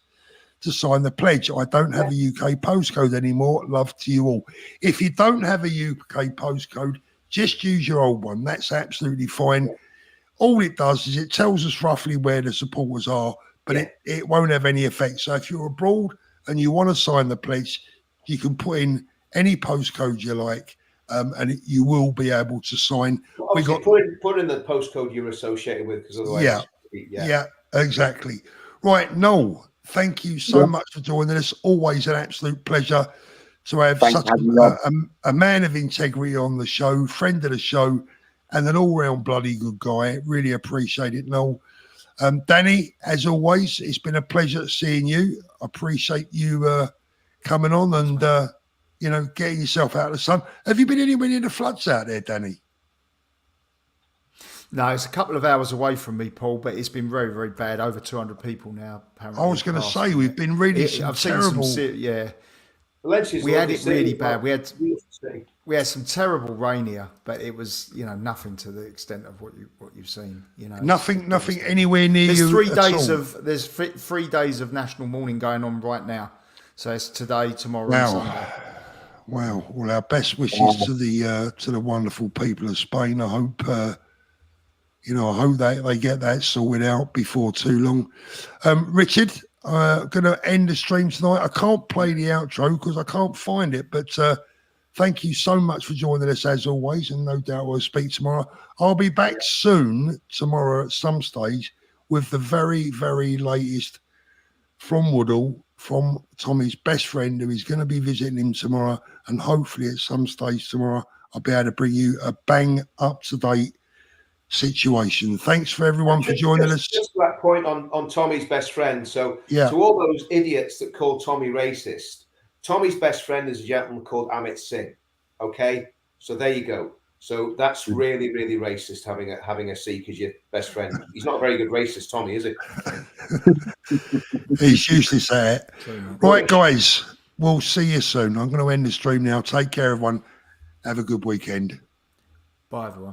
to sign the pledge? I don't have a UK postcode anymore. Love to you all. If you don't have a UK postcode, just use your old one. That's absolutely fine. All it does is it tells us roughly where the supporters are, but it won't have any effect. So if you're abroad and you want to sign the pledge, you can put in any postcode you like, and you will be able to sign. Well, we got put in the postcode you're associated with, because otherwise, yeah, exactly. Right, Noel, thank you so much for joining us. Always an absolute pleasure to have such a man of integrity on the show, friend of the show, and an all-round bloody good guy. Really appreciate it, Noel. Danny, as always, it's been a pleasure seeing you. I appreciate you coming on and getting yourself out of the sun. Have you been anywhere near the floods out there, Danny? No, it's a couple of hours away from me, Paul, but it's been very, very bad. Over 200 people now, apparently. I was going to say, we've been really terrible. We had it really bad. We had some terrible rain here, but it was, nothing to the extent of what you've seen. Nothing anywhere near you. There's 3 days of national mourning going on right now. So it's today, tomorrow, and Sunday. Wow. Well, our best wishes to the wonderful people of Spain. I hope they get that sorted out before too long. Richard, going to end the stream tonight. I can't play the outro because I can't find it, but thank you so much for joining us as always, and no doubt we'll speak tomorrow. I'll be back soon tomorrow at some stage with the very, very latest from Woodall, from Tommy's best friend, who is going to be visiting him tomorrow, and hopefully at some stage tomorrow I'll be able to bring you a bang up-to-date situation. Thanks for everyone for joining us. Just that point on Tommy's best friend. So to all those idiots that call Tommy racist, Tommy's best friend is a gentleman called Amit Singh. Okay, so there you go. So that's really, really racist having a Sikh as your best friend. He's not a very good racist, Tommy, is he? He's useless at it. Right, guys, we'll see you soon. I'm going to end the stream now. Take care, everyone. Have a good weekend. Bye, everyone.